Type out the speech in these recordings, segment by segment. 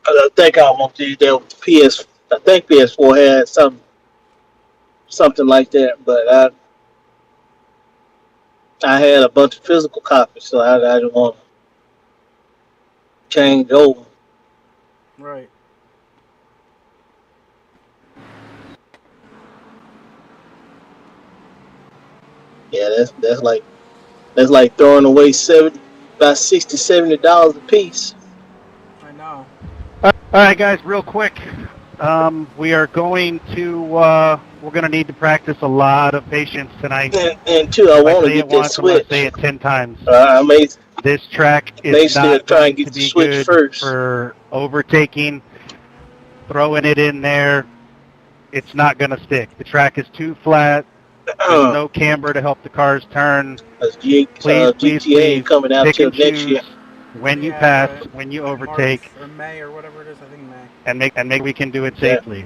I think I almost did that with the PS. I think PS4 had something like that, but I had a bunch of physical copies, so I didn't want to change over. Right. Yeah, that's like throwing away about $60-$70 a piece. I know. All right, guys, real quick. We are going to, we're going to need to practice a lot of patience tonight. And two, I If I want to say get it that once, I'm going to switch. say it 10 times. I may This track is still not try and going get to the be switch good first. for overtaking, throwing it in there. It's not going to stick. The track is too flat. There's no camber to help the cars turn. Please, GTA coming out pick till and next choose year. when you Yeah, pass, right. when you March overtake, or May or whatever it is. I think May. and make we can do it safely.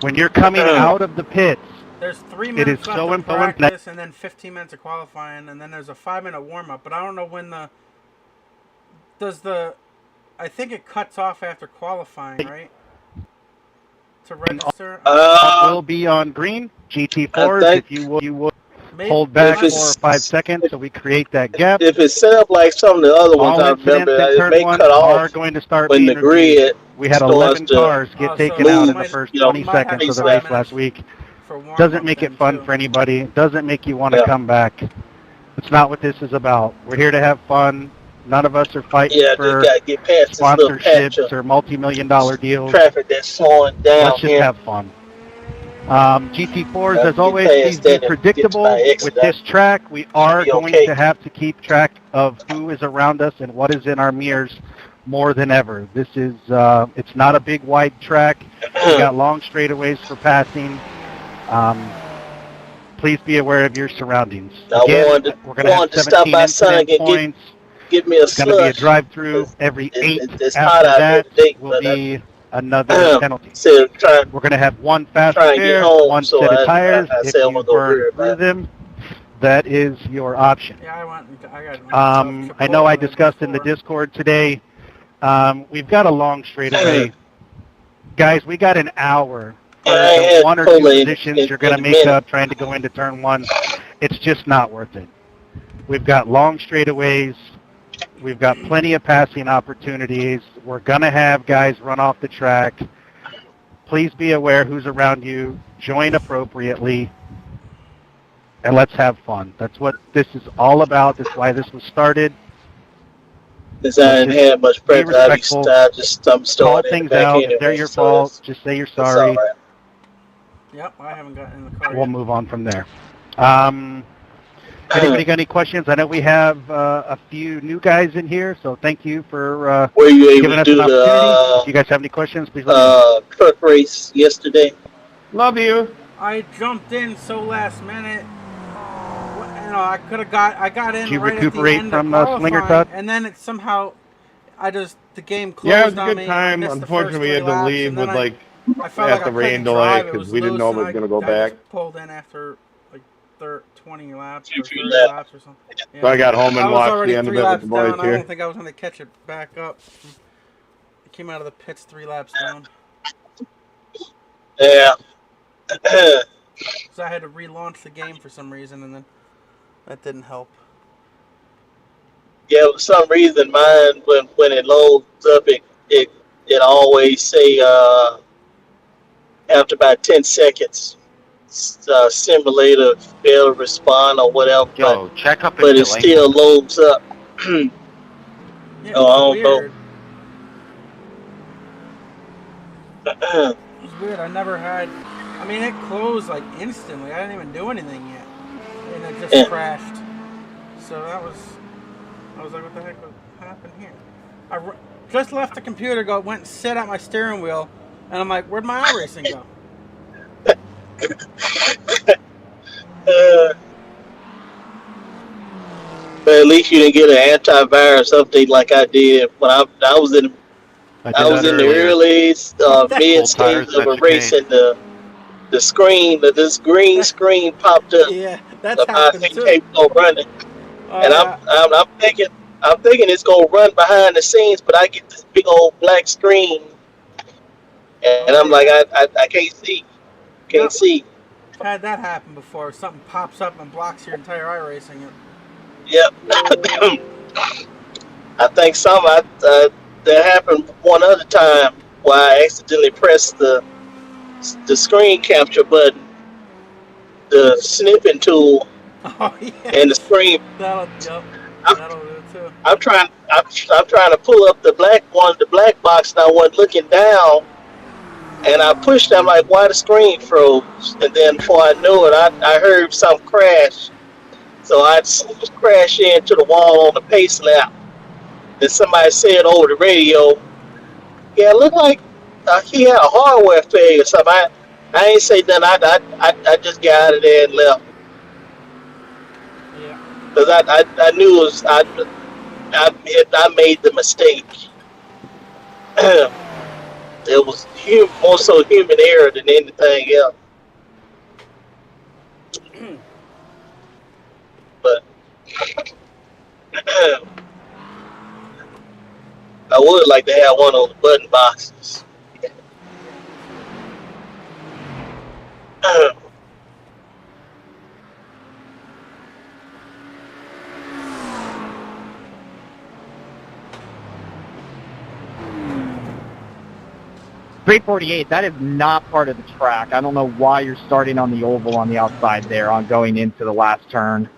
When you're coming out of the pits, There's 3 it minutes is left so of important. practice, and then 15 minutes of qualifying, and then there's a 5-minute warm up. But I don't know when I think it cuts off after qualifying, right? To register. Will be on green. GT4s, if you would hold back 4 or 5 seconds so we create that gap. If it's set up like some of the other ones, All I remember incidents in it turn may 1 cut are off going to start when being the grid. We had 11 cars get taken out in the first 20 seconds of the race last week. Doesn't make it fun for anybody. Doesn't make you want to come back. It's not what this is about. We're here to have fun. None of us are fighting for get past sponsorships or multi-million-dollar deals. Traffic that's slowing down. Let's just have fun. GT4s, as always, please be predictable. With this track, we are going to have to keep track of who is around us and what is in our mirrors more than ever. This is, it's not a big wide track. We got long straightaways for passing. Please be aware of your surroundings. Again, we're going to have 17 incident points. Get me a it's going to be a drive-through. Every 8 after that will be another penalty. We're going to have 1 fast repair, 1 set of tires. If you burn through them, that is your option. Yeah, I know I discussed in the Discord today. We've got a long straightaway. Guys, we got an hour. The 1 or 2 positions you're going to make up trying to go into turn 1. It's just not worth it. We've got long straightaways. We've got plenty of passing opportunities. We're going to have guys run off the track. Please be aware who's around you. Join appropriately. And let's have fun. That's what this is all about. That's why this was started. Because I didn't have much practice. I'm call things out. If they're your fault, just say you're sorry. Right. Yep, I haven't gotten in the car We'll move on from there. Anybody got any questions? I know we have a few new guys in here, so thank you for giving us an opportunity. If you guys have any questions, please let me know. Truck race yesterday. Love you. I jumped in so last minute. You know, I got in. Did you right recuperate at the from end of Slinger Cut? And then it somehow, the game closed. Yeah, it was a on good me. time. Unfortunately, we had to leave with at the rain delay because we didn't know it was going to go back. I just pulled in after like 20 laps or 30 laps or something. Yeah. So I got home and watched the end of it with the boys down. here. I don't think I was going to catch it back up. I came out of the pits 3 laps down. Yeah. So I had to relaunch the game for some reason, and then that didn't help. Yeah, for some reason, mine when it loads up, it always say after about 10 seconds, simulator failed to respond or whatever. Yo, check up. But it still loads up. Yeah, I don't know. It was weird. I never had. I mean, it closed like instantly. I didn't even do anything yet, and it just crashed. So I was like, what the heck happened here? I just left the computer, went and sat at my steering wheel, and I'm like, where'd my iRacing go? But at least you didn't get an antivirus update like I did when I was in the early mid stages of a race, and this green screen popped up. Yeah, that's happened too. Running, and I'm thinking, I'm thinking it's gonna run behind the scenes, but I get this big old black screen, and I'm like, I can't see, can't see. Had that happen before. Something pops up and blocks your entire iRacing. Yep. I think that happened one other time where I accidentally pressed the screen capture button, the snipping tool, and the screen. That'll do it too. I'm trying to pull up the black box, and I wasn't looking down, and I pushed. I'm like, why the screen froze? And then before I knew it, I heard something crash. So I crashed into the wall on the pace lap. Then somebody said over the radio, "Yeah, it looked like he had a hardware failure or something." I ain't say nothing. I just got out of there and left. Yeah. Because I knew it was I made the mistake. It was more so human error than anything else. But I would like to have one of the button boxes. 348, that is not part of the track. I don't know why you're starting on the oval on the outside there on going into the last turn.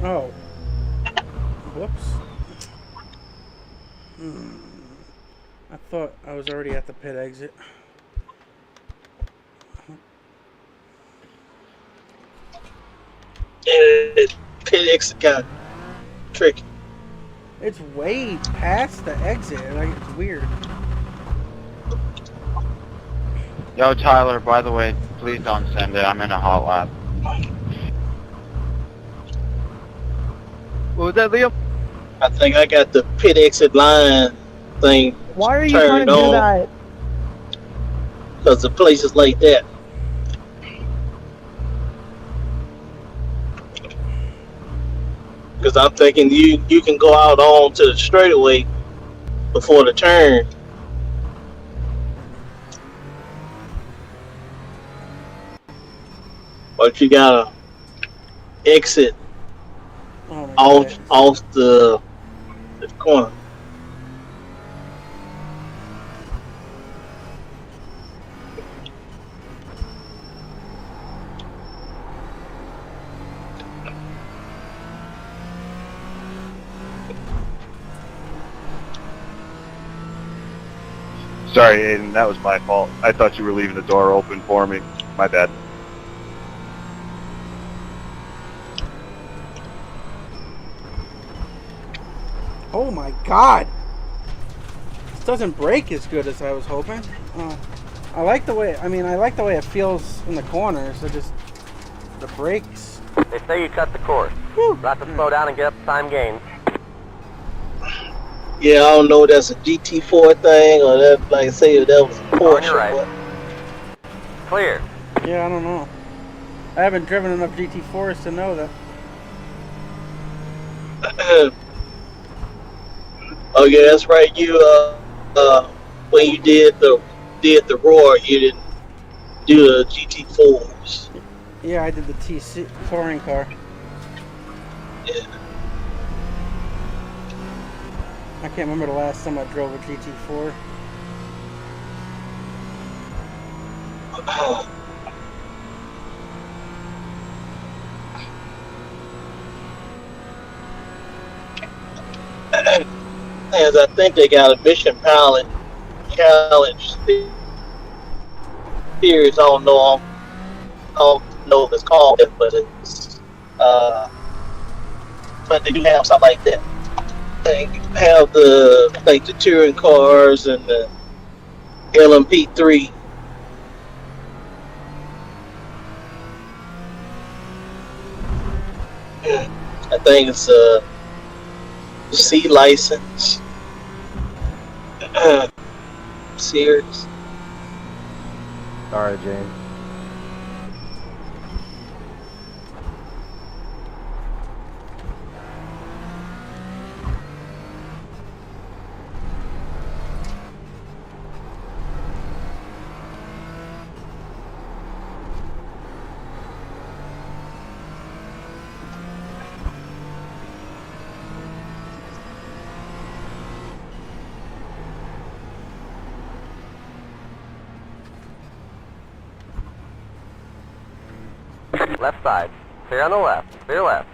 Oh. Whoops. I thought I was already at the pit exit. Pit exit got tricky. It's way past the exit. Like, it's weird. Yo, Tyler, by the way, please don't send it. I'm in a hot lap. What was that, Liam? I think I got the pit exit line thing. Why are you trying to do that? Because the place is like that. Because I'm thinking you can go out onto the straightaway before the turn. But you gotta exit off the corner. Sorry, Aiden, that was my fault. I thought you were leaving the door open for me. My bad. Oh my god! This doesn't break as good as I was hoping. I like the way it feels in the corners. Just the brakes. They say you cut the course. Not to slow down and get up time gains. Yeah, I don't know if that's a GT4 thing or that, like I say, if that was a Porsche. On your right. Clear. Yeah, I don't know. I haven't driven enough GT4s to know that. Oh yeah, that's right. You when you did the roar, you didn't do the GT4s. Yeah, I did the TC touring car. Yeah. I can't remember the last time I drove a GT4. As I think they got a Mission Pilot Challenge series. I don't know if it's called it, but it's but they do have something like that. They have the touring cars and the LMP3. I think it's a C license series. Sorry, James. Left side. Clear on the left. Clear left.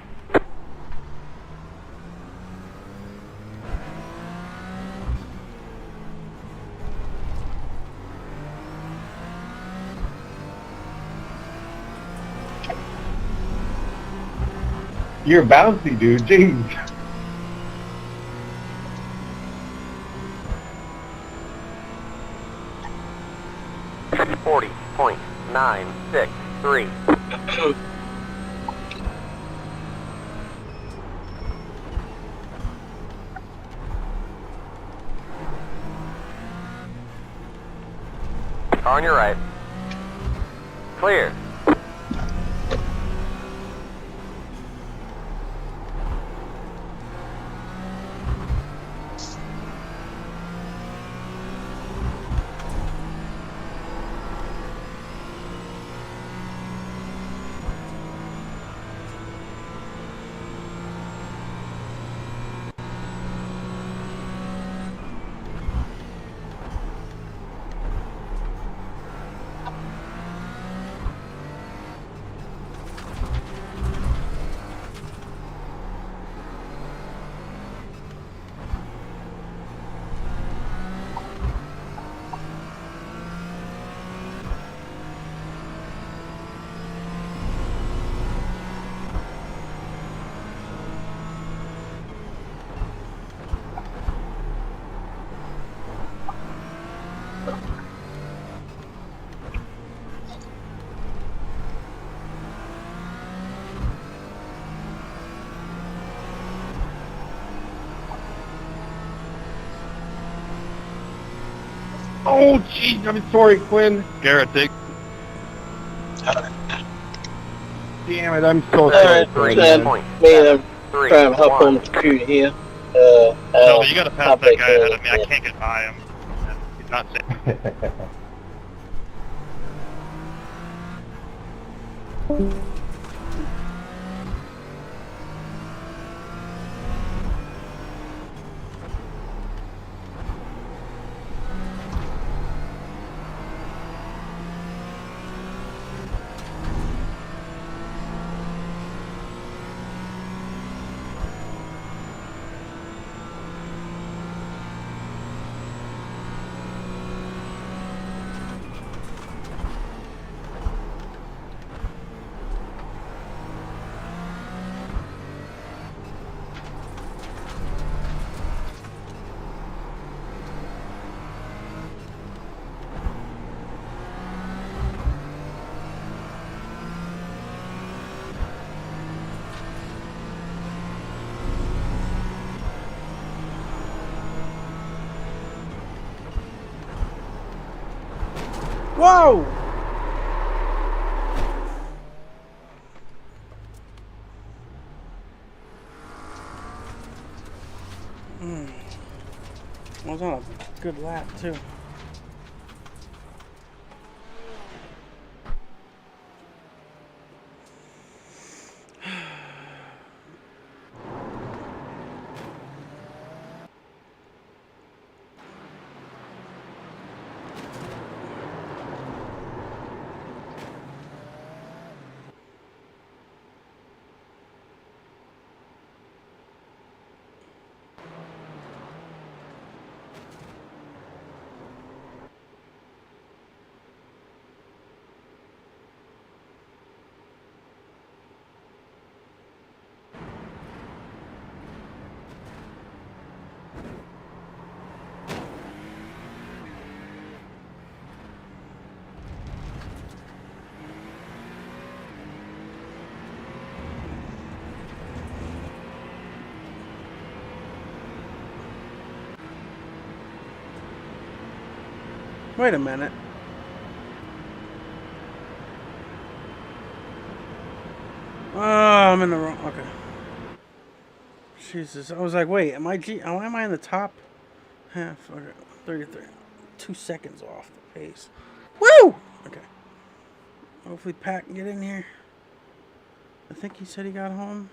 You're bouncy, dude. Jeez. .963. Car on your right. Clear. Oh, jeez. I'm sorry, Quinn. Garrett, take. Damn it. I'm so Alright, sorry. man. Point. I'm trying to hop on the computer here. No, you gotta pass hop that back guy ahead of me. I in. can't get by him. He's not safe. Whoa! I was on a good lap too. Wait a minute. Oh, I'm in the wrong. Okay. Jesus, I was like, wait, am I in the top half? Okay, 33, 2 seconds off the pace. Woo! Okay. Hopefully Pat can get in here. I think he said he got home.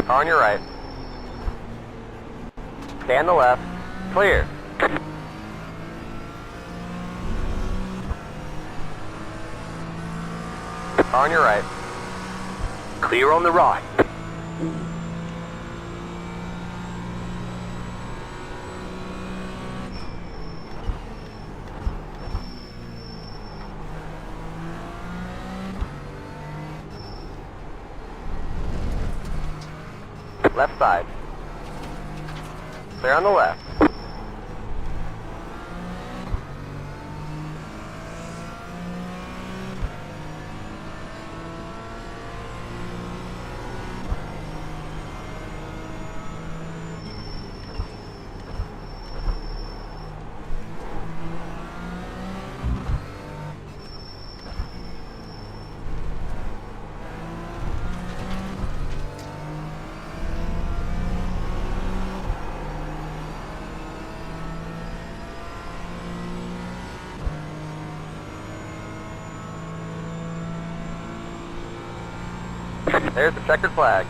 On your right. Stay on the left. Clear. On your right. Clear on the right. Left side. Clear on the left. There's the checkered flag.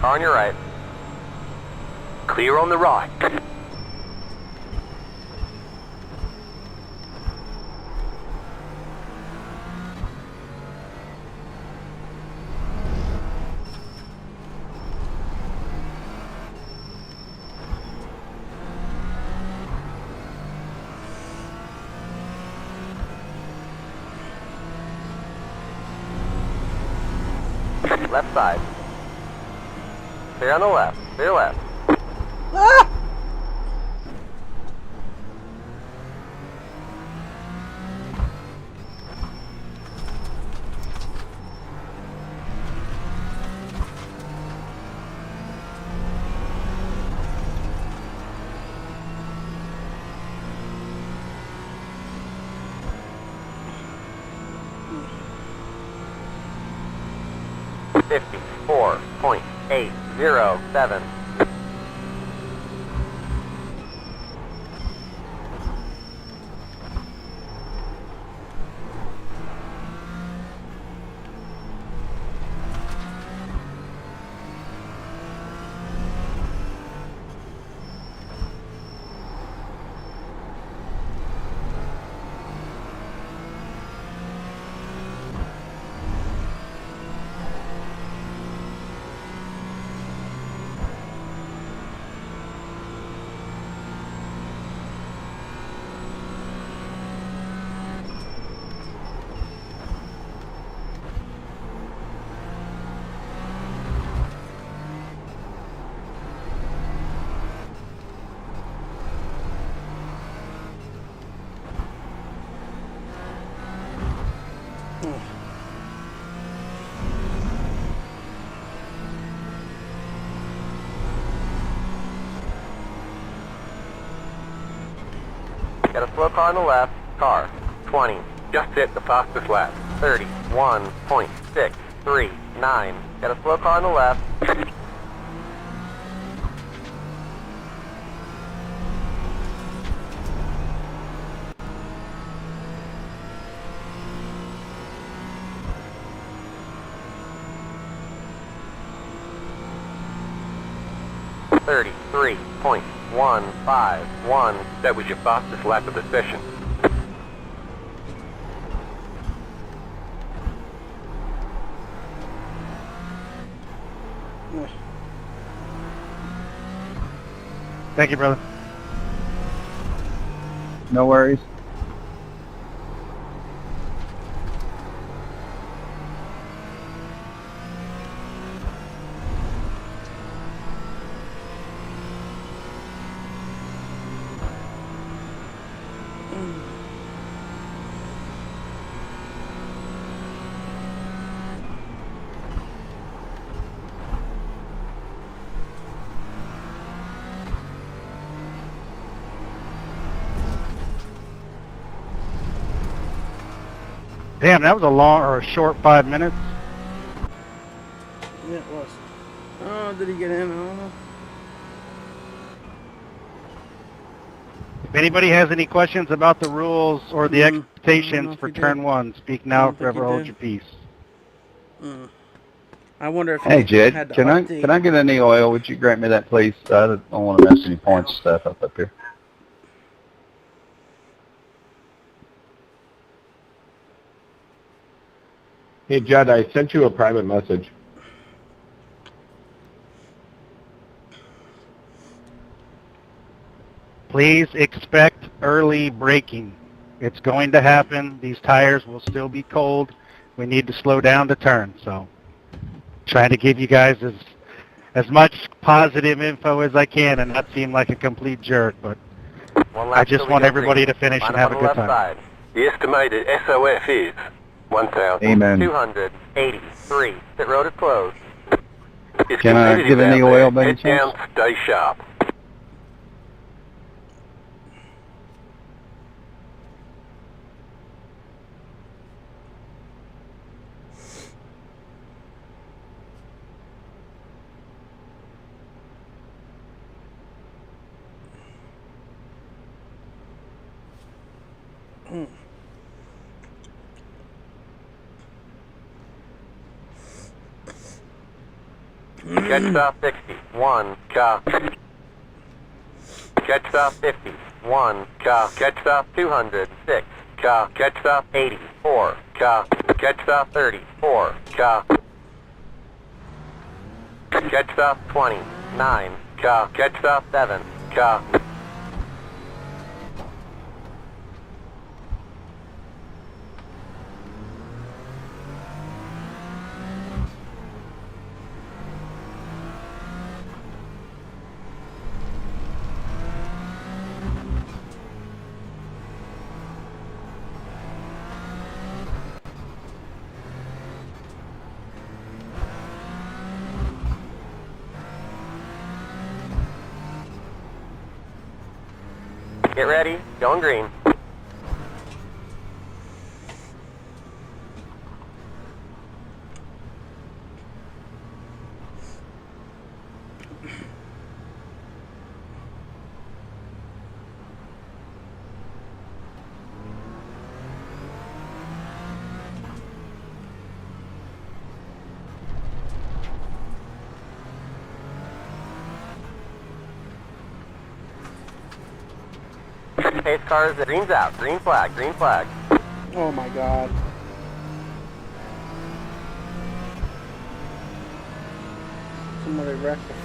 On your right. Clear on the right. Left side. Clear on the left. Clear left. Ah! .807. Got a slow car on the left. Car. 20. Just hit the fastest lap. 31.639. Got a slow car on the left. .151. That was your fastest lap of the session. Thank you, brother. No worries. Damn, that was a long or a short 5 minutes. Yeah, it was. Oh, did he get in? I don't know. If anybody has any questions about the rules or the expectations for turn 1, speak now, forever hold your peace. I wonder if Hey, he Jed, had to can I get any oil? Would you grant me that, please? I don't want to mess any points stuff up here. Hey, Jed, I sent you a private message. Please expect early braking. It's going to happen. These tires will still be cold. We need to slow down to turn. So trying to give you guys as much positive info as I can and not seem like a complete jerk, but I just want everybody to finish and have a good time. Side. The estimated SOF is 1,283. Pit road is closed. Can I get any oil by any Head chance? down, stay sharp. Catch stop 60, 1 car. Catch stop 50, 1 car. Catch stop 200, 6 car. Catch stop 80, 4 car. Catch stop 30, 4 car. Catch stop 20, 9 car. Catch stop 7 car. Get ready, going green. Pace cars, green's out, green flag, green flag. Oh my god. Somebody wrecked it.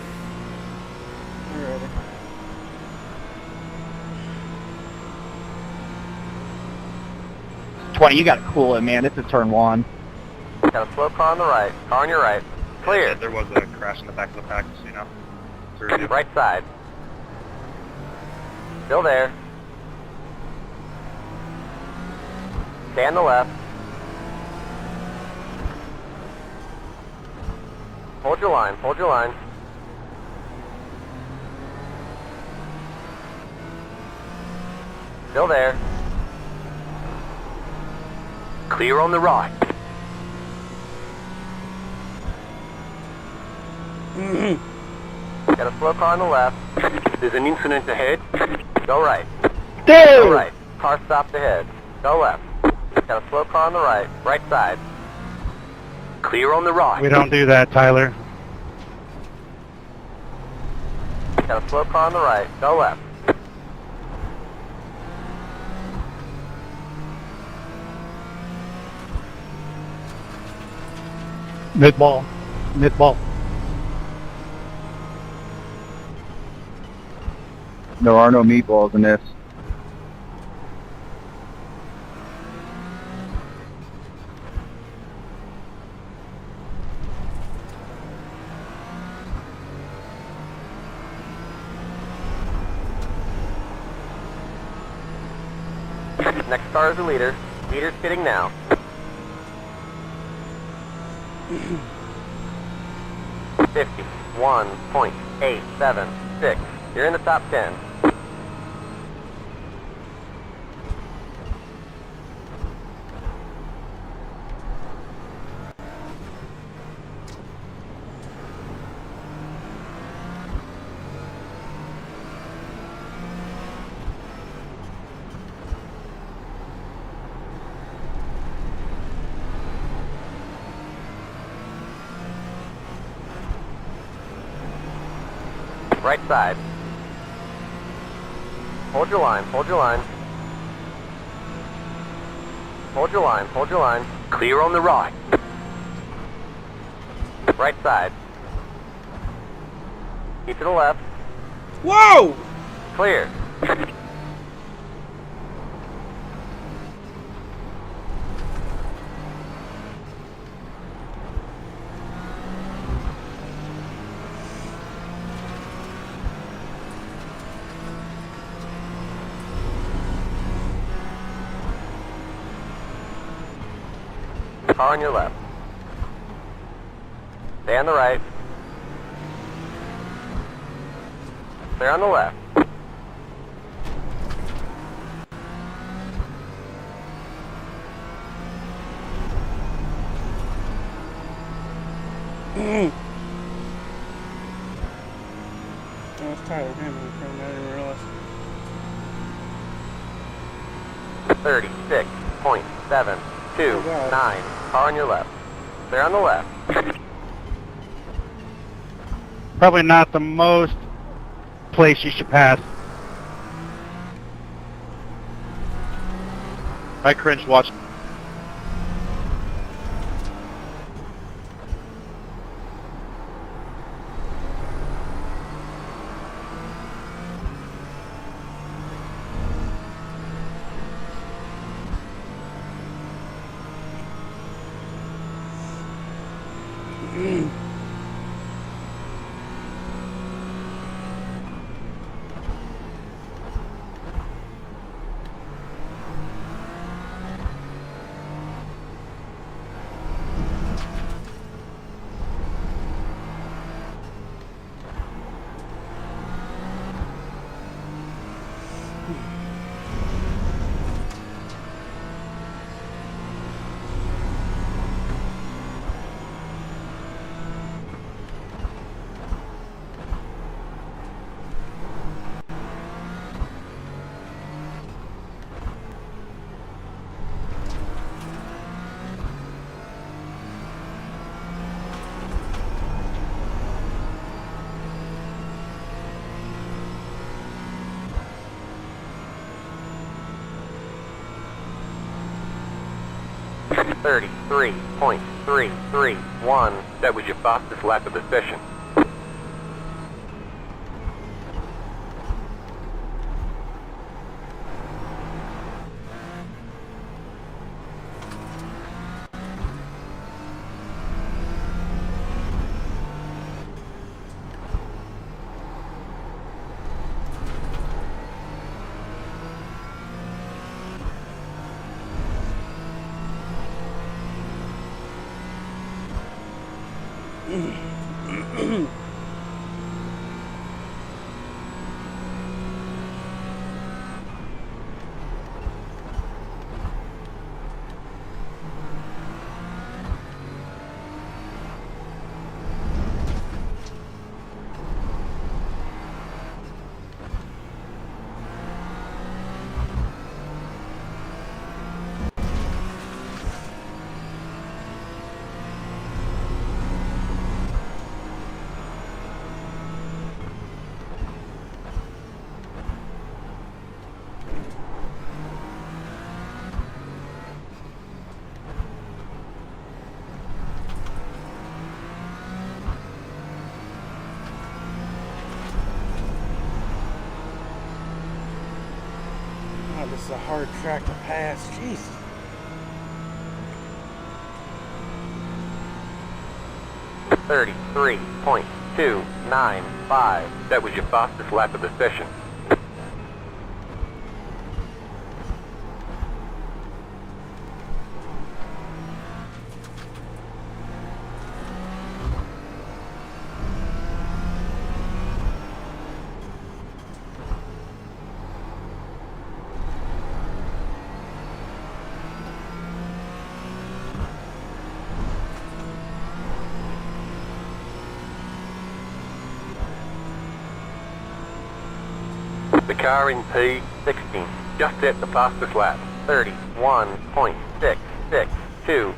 Alrighty. You gotta cool it, man. It's a turn 1. Got a slow car on the right, car on your right. Clear. There was a crash in the back of the pack, you know. Right side. Still there. Stay on the left. Hold your line, hold your line. Still there. Clear on the right. Got a slow car on the left. There's an incident ahead. Go right. Go right. Car stopped ahead. Go left. Got a slow car on the right. Right side. Clear on the right. We don't do that, Tyler. Got a slow car on the right. Go left. Mid-ball. Mid-ball. There are no meatballs in this. Next car is the leader. Leader's pitting now. .876. You're in the top 10. Right side. Hold your line, hold your line. Hold your line, hold your line. Clear on the right. Right side. Keep to the left. Whoa! Clear. Car on your left. Stay on the right. Stay on the left. Oh, it's Tyler Hamilton. I didn't realize. 36.729. Car on your left. Stay on the left. Probably not the most place you should pass. I cringe watching. .331. That was your fastest lap of the session. Oh, this is a hard track to pass. Jeez. .33295. That was your fastest lap of the session. The car in P16 just set the fastest lap, 31.662.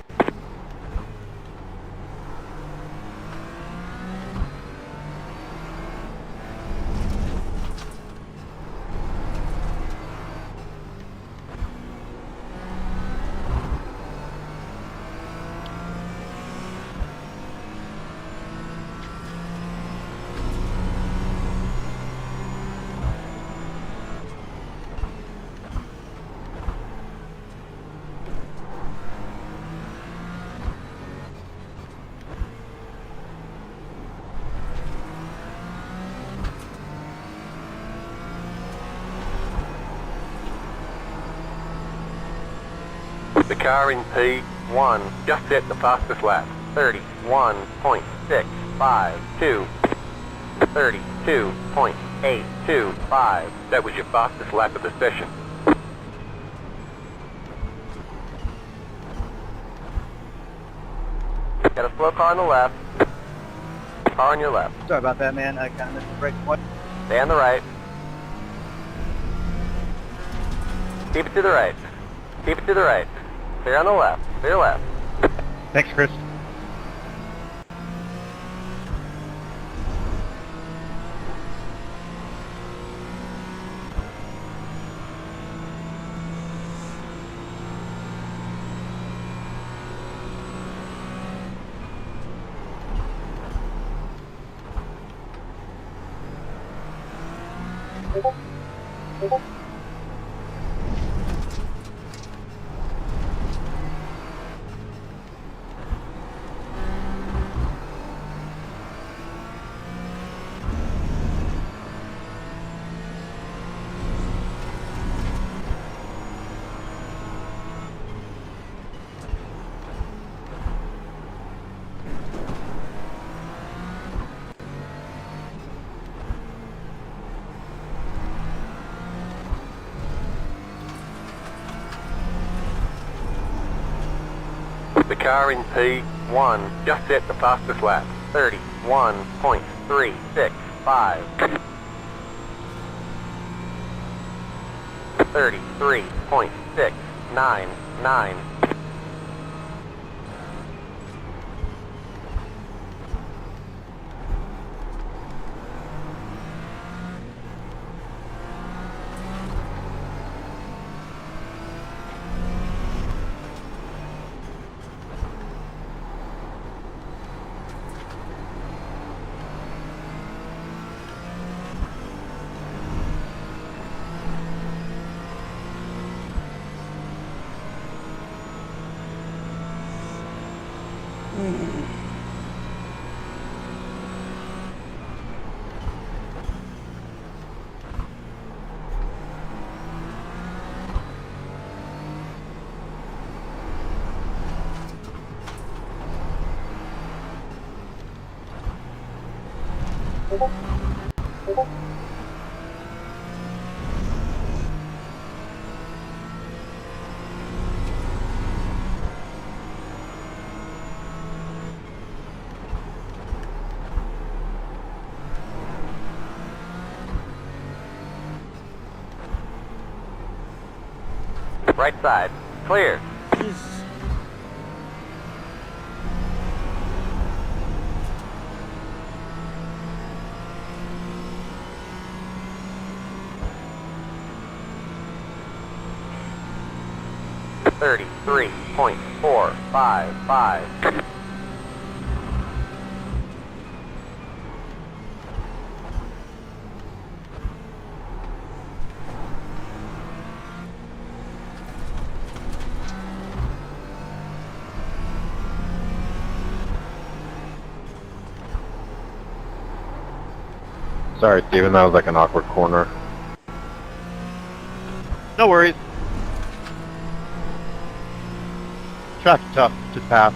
The car in P1 just set the fastest lap. 31.652. 32.825. That was your fastest lap of the session. Got a slow car on the left. Car on your left. Sorry about that, man. I kind of missed the break. What? Stay on the right. Keep it to the right. Keep it to the right. Stay on the left. Stay left. Thanks, Chris. The car in P1 just set the fastest lap. 31.365. 33.699. Right side. Clear. $33.455. Sorry, Steven, that was like an awkward corner. No worries. Track's tough to pass.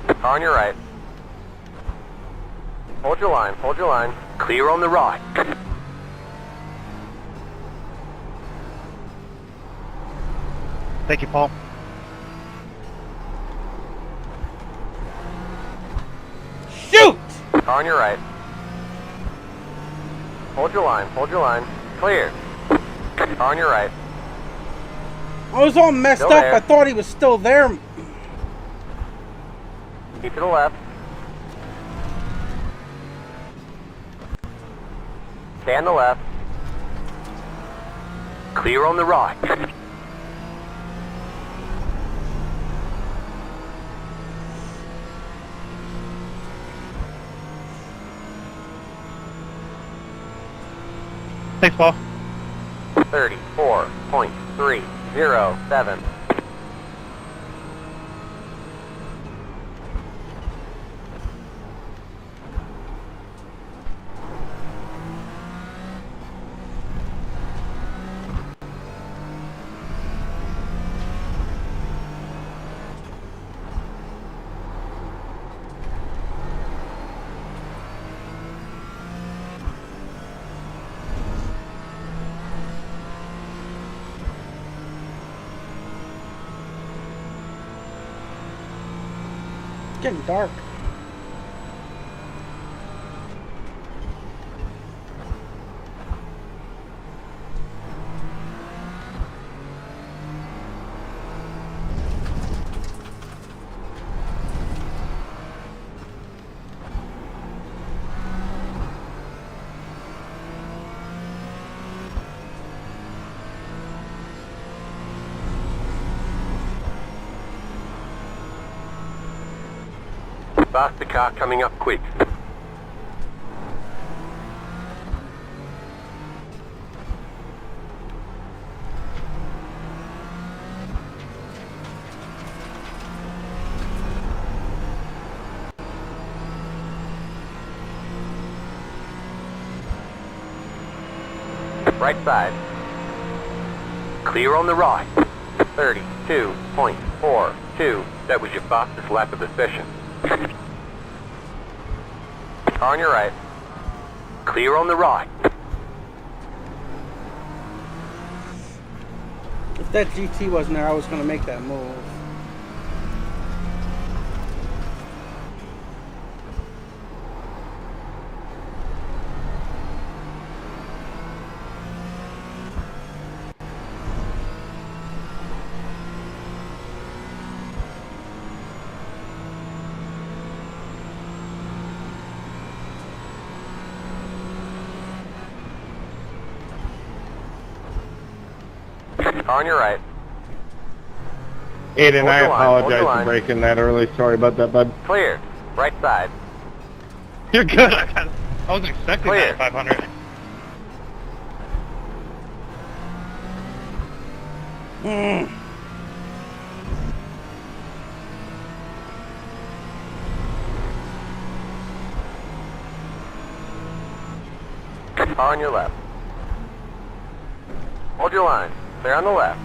Car on your right. Hold your line, hold your line. Clear on the right. Thank you, Paul. Shoot! Car on your right. Hold your line, hold your line. Clear. Car on your right. I was all messed Still up. there. I thought he was still there. Keep to the left. Stay on the left. Clear on the right. Thanks, Paul. 34.307. getting dark. Faster car coming up quick. Right side. Clear on the right. 32.42. That was your fastest lap of the session. On your right. Clear on the right. If that GT wasn't there, I was going to make that move. On your right. Aiden, Hold I the line, hold the apologize line. for breaking that early. Sorry about that, bud. Clear. Right side. You're good. I wasn't expecting Clear. that at 500. On your left. Hold your line. Clear on the left.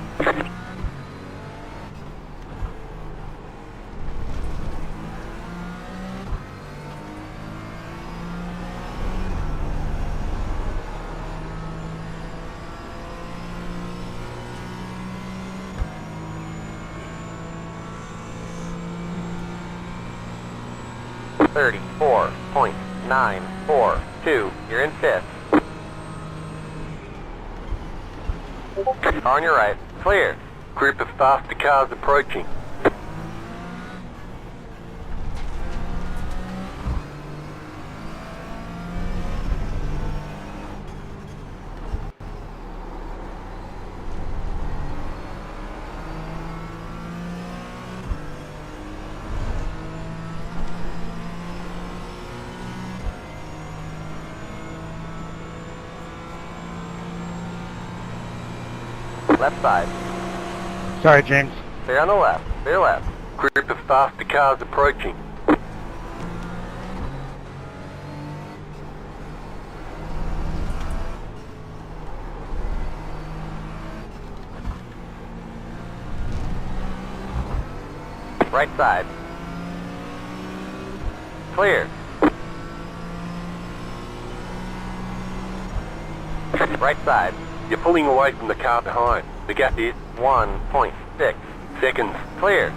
.942. You're in fifth. On your right. Clear. Group of faster cars approaching. Left side. Sorry, James. Clear on the left. Clear left. Group of faster cars approaching. Right side. Clear. Right side. You're pulling away from the car behind. The gap is 1.6 seconds. Clear.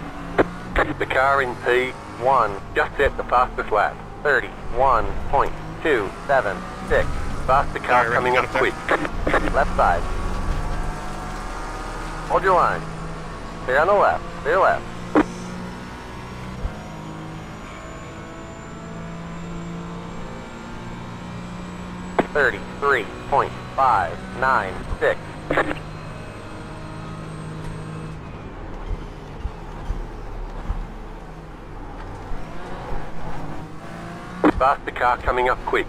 The car in P1 just set the fastest lap. 31.276. Faster car Sorry, coming Rick, up got quick. Left side. Hold your line. Clear on the left. Clear left. .596. Faster car coming up quick.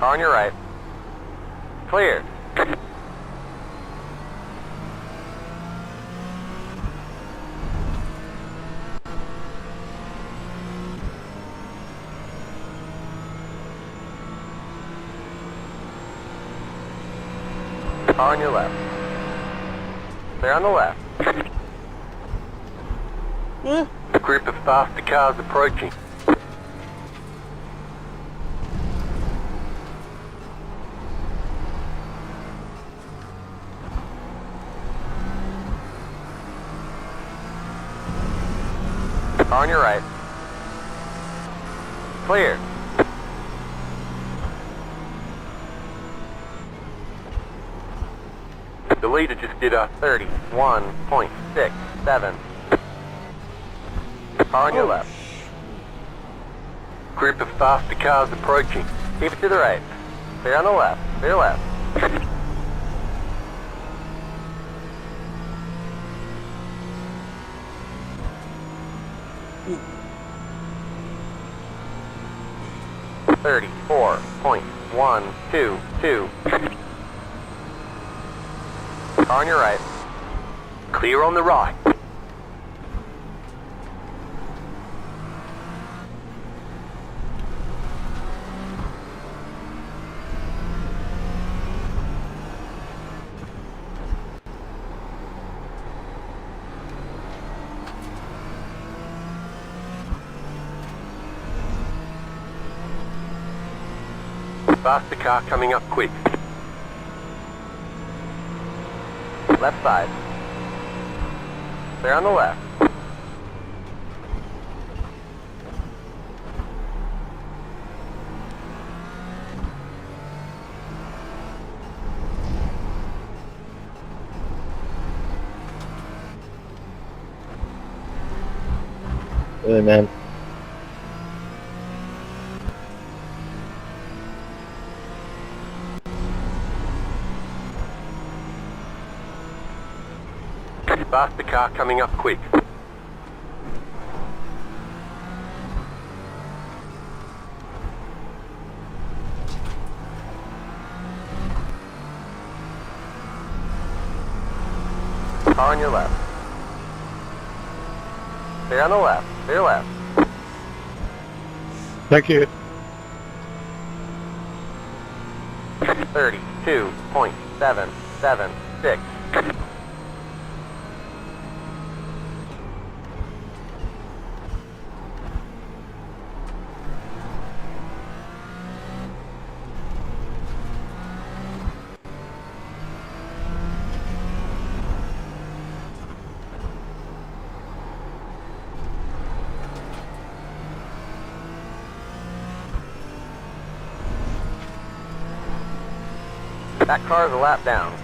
On your right. Clear. On your left. Clear on the left. A group of faster cars approaching. Car on your right. Clear. The leader just did a 31.67. Car on your left. Group of faster cars approaching. Keep it to the right. Clear on the left. Clear left. Ooh. 34.122. Car on your right. Clear on the right. Faster car coming up quick. Left side. Clear on the left. Really, man. Faster car coming up quick. Car on your left. Clear on the left. Clear left. Thank you. 32.776. That car is a lap down.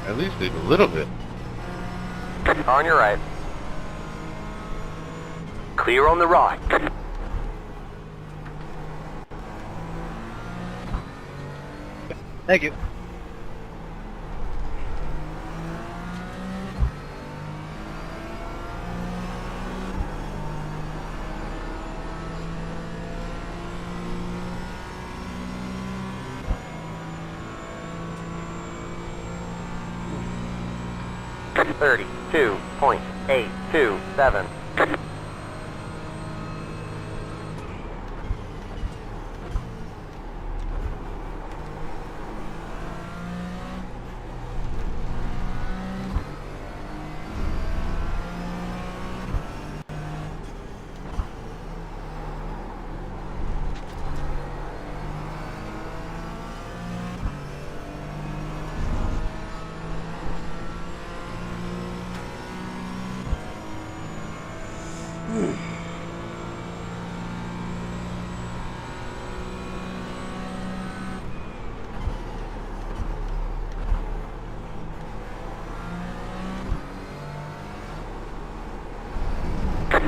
At least leave a little bit. Car on your right. Clear on the right. Thank you. Thirty-two point 827.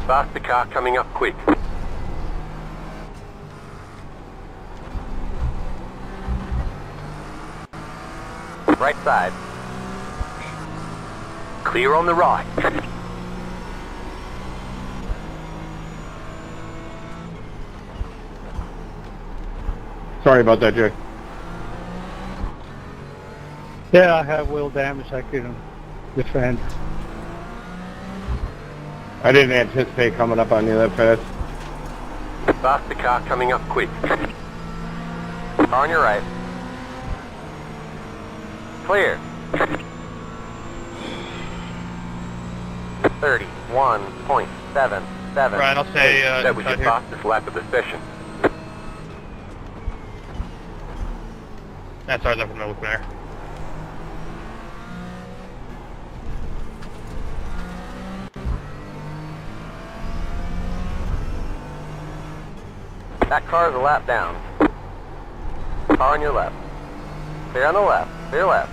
Faster car coming up quick. Right side. Clear on the right. Sorry about that, Jay. Yeah, I have wheel damage. I couldn't defend. I didn't anticipate coming up on you that fast. Faster car coming up quick. Car on your right. Clear. 31.77. Brian, I'll say that was your here. fastest lap of the session. That's ours up in the middle there. That car is a lap down. Car on your left. Clear on the left. Clear left.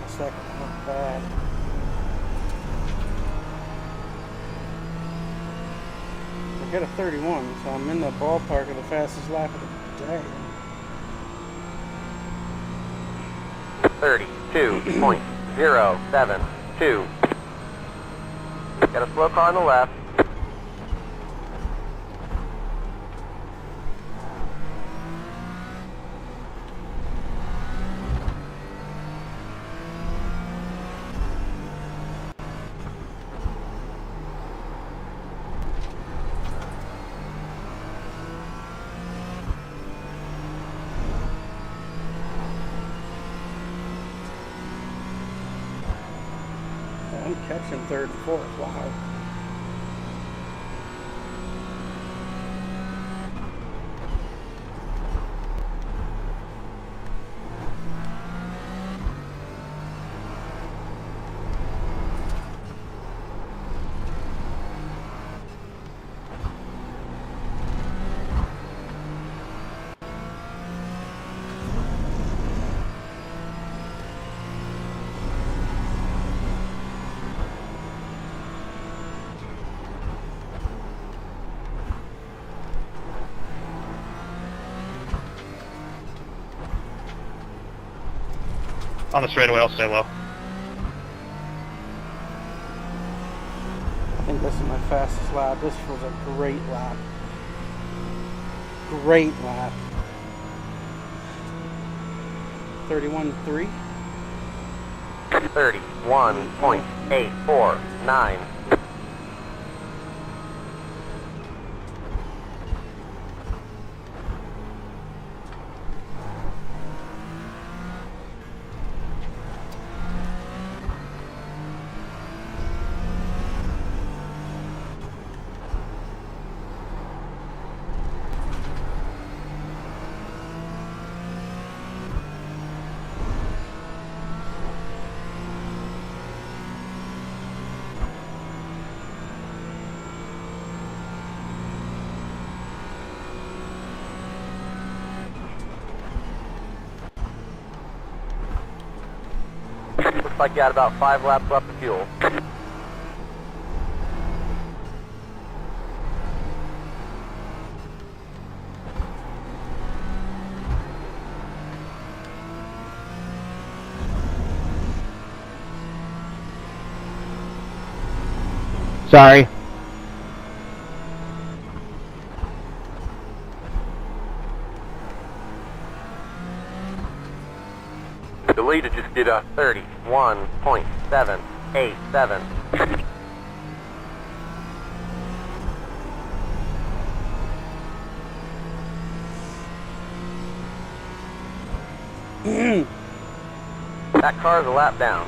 Second, not bad. I got a 31, so I'm in the ballpark of the fastest lap of the day. 32.072. Got a slow car on the left. I'm catching third and fourth. Wow. On the straightaway, I'll stay low. I think this is my fastest lap. This was a great lap. Great lap. 31.3. 31.849. Looks like you got about 5 laps left of fuel. Sorry. The leader just did a 31.787. That car is a lap down.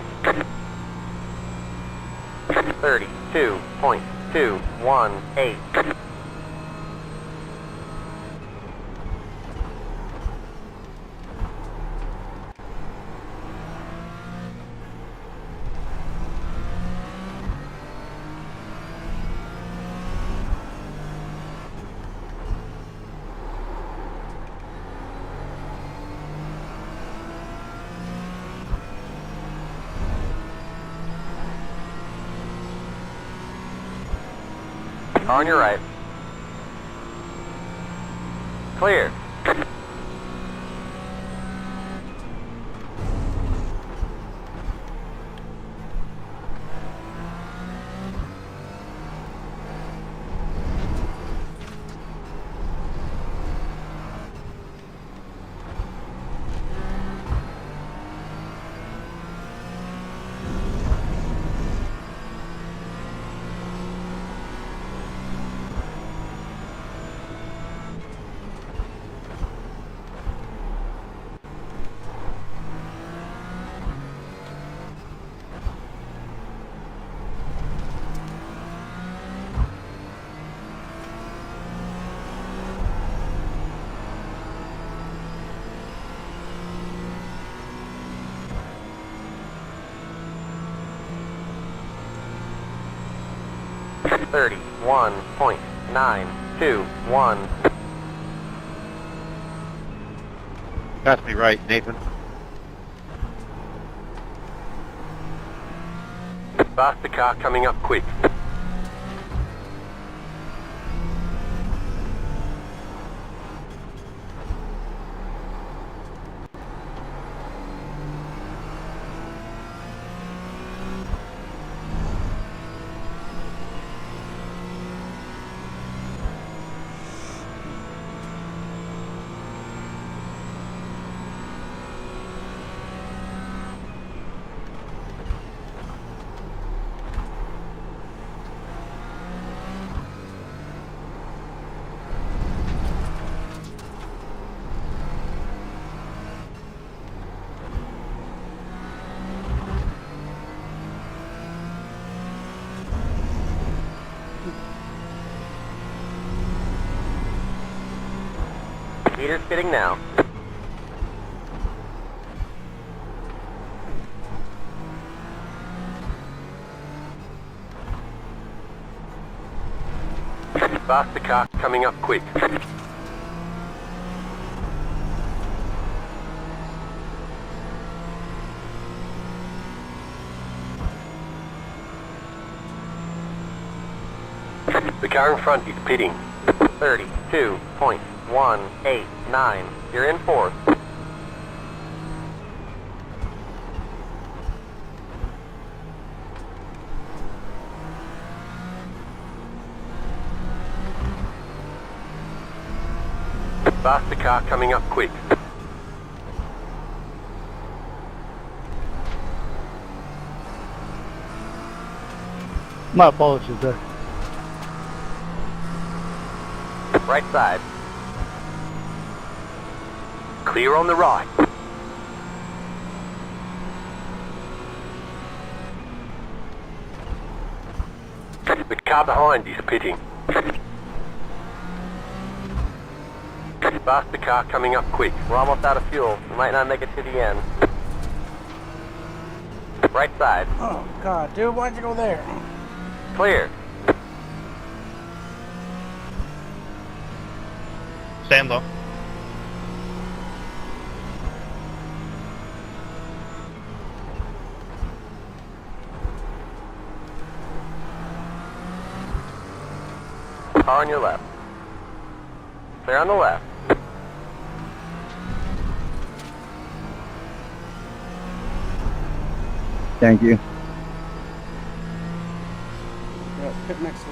32.218. On your right. Clear. .921. Pass me right, Nathan. Faster car coming up quick. Meter's fitting now. Faster car coming up quick. The car in front is pitting. 32.189. You're in fourth. Faster car coming up quick. My apologies there. Right side. Clear on the right. The car behind is pitting. Faster car coming up quick. We're almost out of fuel. We might not make it to the end. Right side. Oh, God, dude, why'd you go there? Clear. Stand low. Car on your left. Clear on the left. Thank you. Yeah, pit next to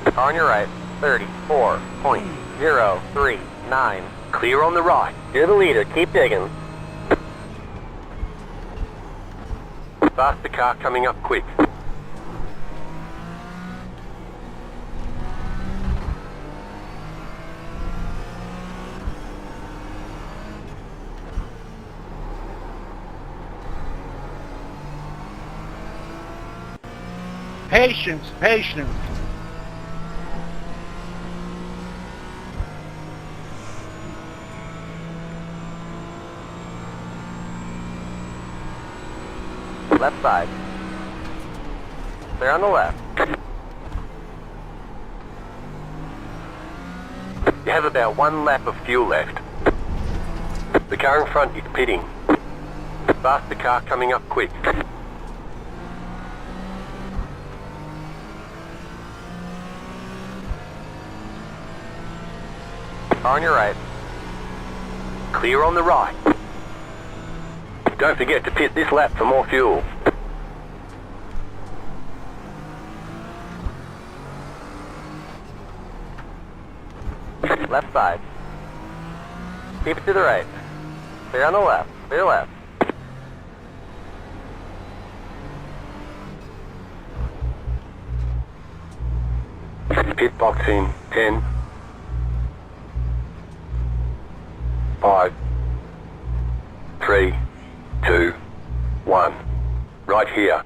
that. Car on your right. 34.039. Clear on the right. You're the leader. Keep digging. Faster car coming up quick. Patience, patience. Left side. Clear on the left. You have about 1 lap of fuel left. The car in front is pitting. Faster car coming up quick. Car on your right. Clear on the right. Don't forget to pit this lap for more fuel. Left side. Keep it to the right. Clear on the left. Clear left. Pit box in 10, 5, 3, 2, 1. Right here.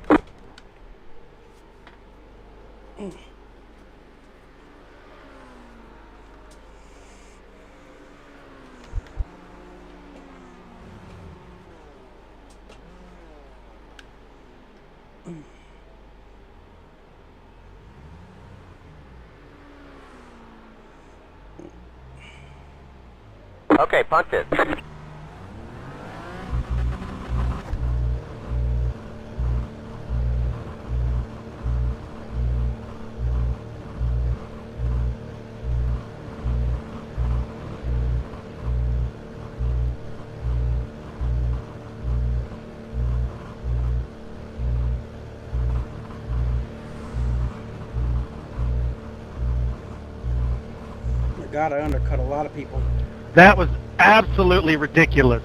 Okay, punch it. My God, I undercut a lot of people. That was absolutely ridiculous.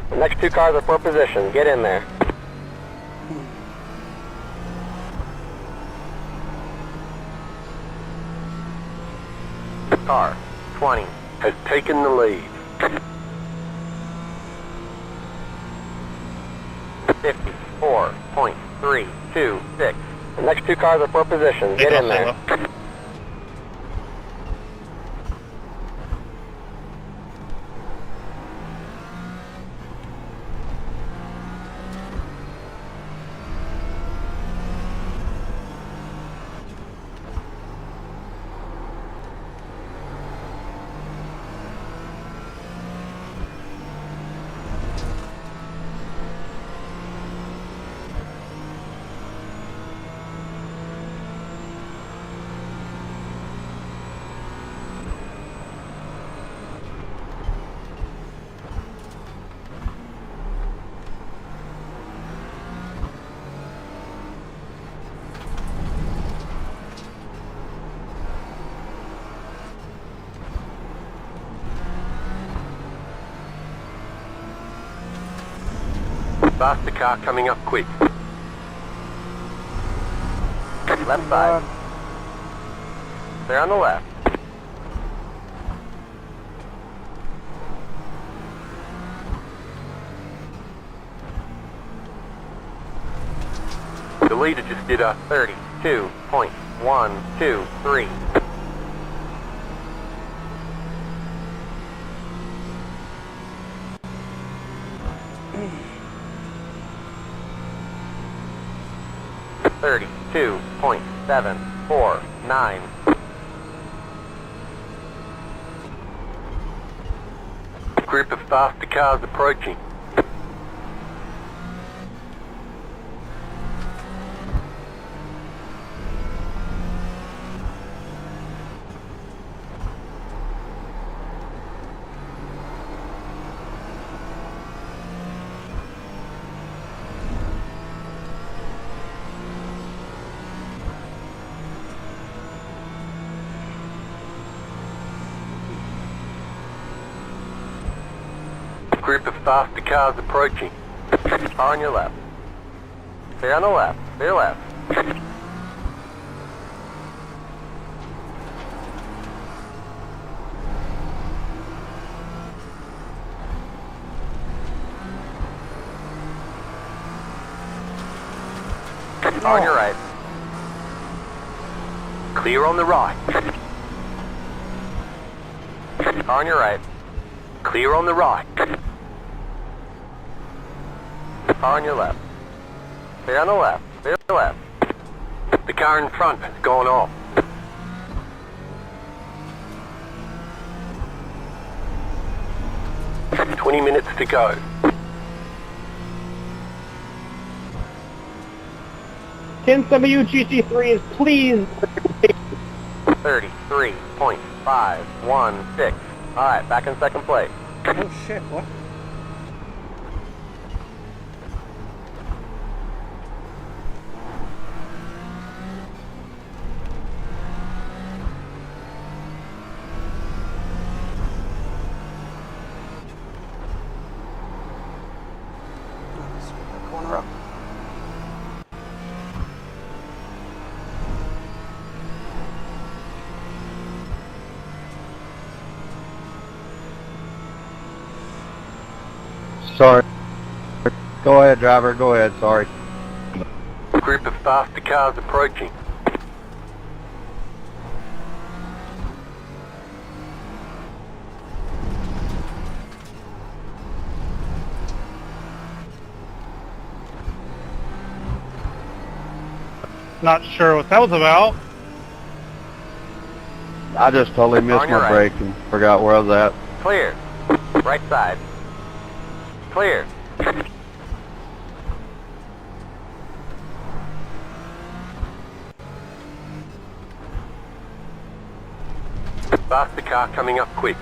The next two cars are for position. Get in there. Car 20 has taken the lead. 54.326. The next two cars are for position. Get in there. Faster car coming up quick. Left side. They're on the left. The leader just did a 32.123. $32.749. Group of faster cars approaching. Group of faster cars approaching. Car on your left. Clear on the left. Clear left. Car on your right. Clear on the right. Car on your right. Clear on the right. Car on your left. Clear on the left. Clear on the left. The car in front has gone off. "20 minutes to go. Can some of you GT3s please? 33.516. Alright, back in second place. Oh shit, what? Corner up. Sorry. Go ahead, driver. Go ahead. Sorry. Group of faster cars approaching. Not sure what that was about. I just totally missed On your my right. break and forgot where I was at. Clear. Right side. Clear. Faster car coming up quick.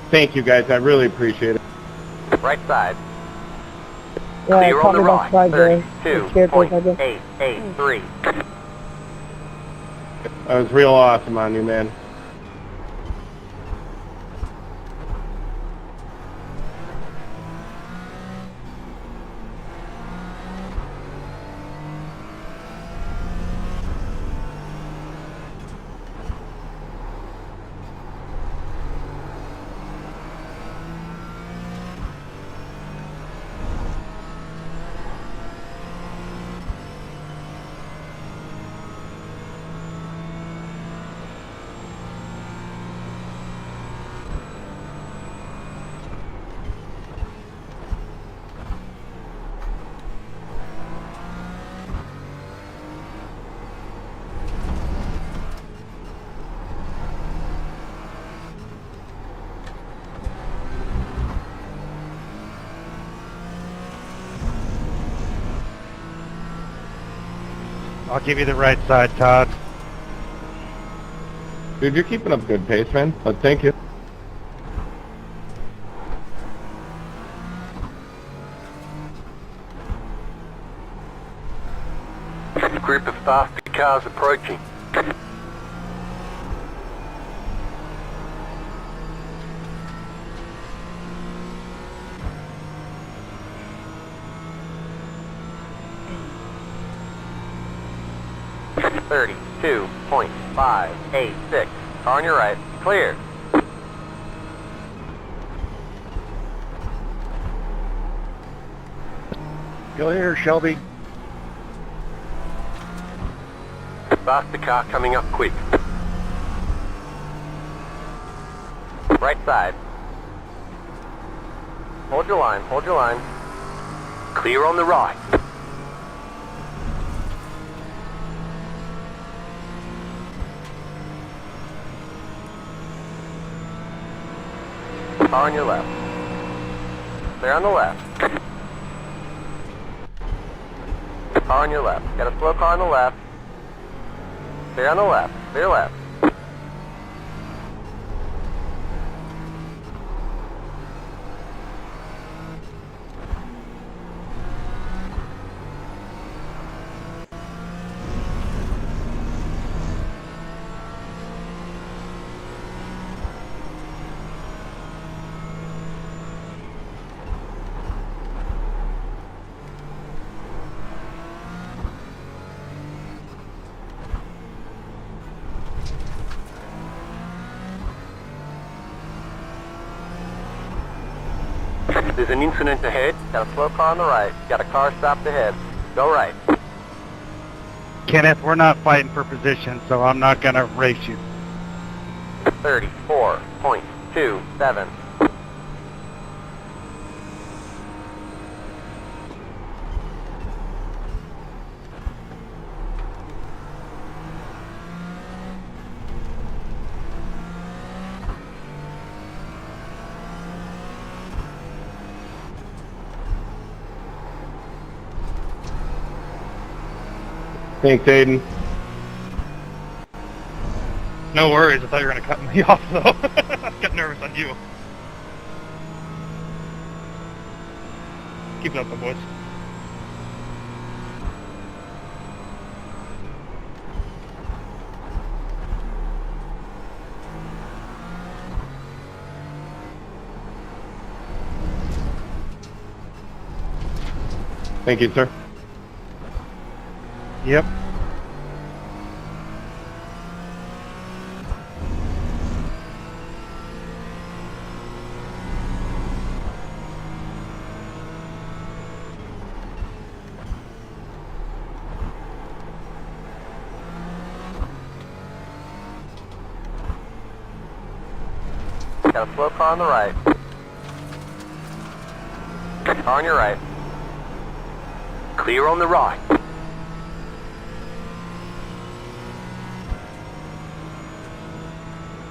Thank you, guys. I really appreciate it. Right side. Yeah, Clear on the right. side there. 32.883. That was real awesome on you, man. I'll give you the right side, Todd. Dude, you're keeping up good pace, man. But thank you. Group of faster cars approaching. .586. Car on your right. Clear. Go here, Shelby. Faster car coming up quick. Right side. Hold your line, hold your line. Clear on the right. Car on your left. Clear on the left. Car on your left. Got a slow car on the left. Clear on the left. Clear left. There's an incident ahead. Got a slow car on the right. Got a car stopped ahead. Go right. Kenneth, we're not fighting for position, so I'm not going to race you. 34.27. Thanks, Aiden. No worries. I thought you were going to cut me off, though. I got nervous on you. Keep it up, boys. Thank you, sir. Yep. Got a slow car on the right. Car on your right. Clear on the right.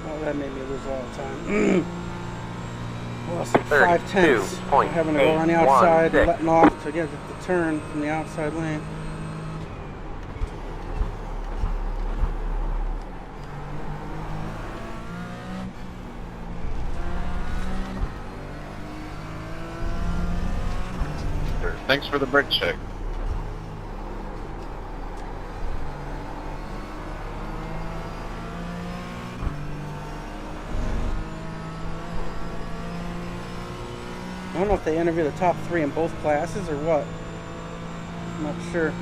Oh, that made me lose a lot of time. Lost like 5/10. Having to go around the outside and letting off to get the turn from the outside lane. Thanks for the brake check. I don't know if they interview the top 3 in both classes or what. I'm not sure.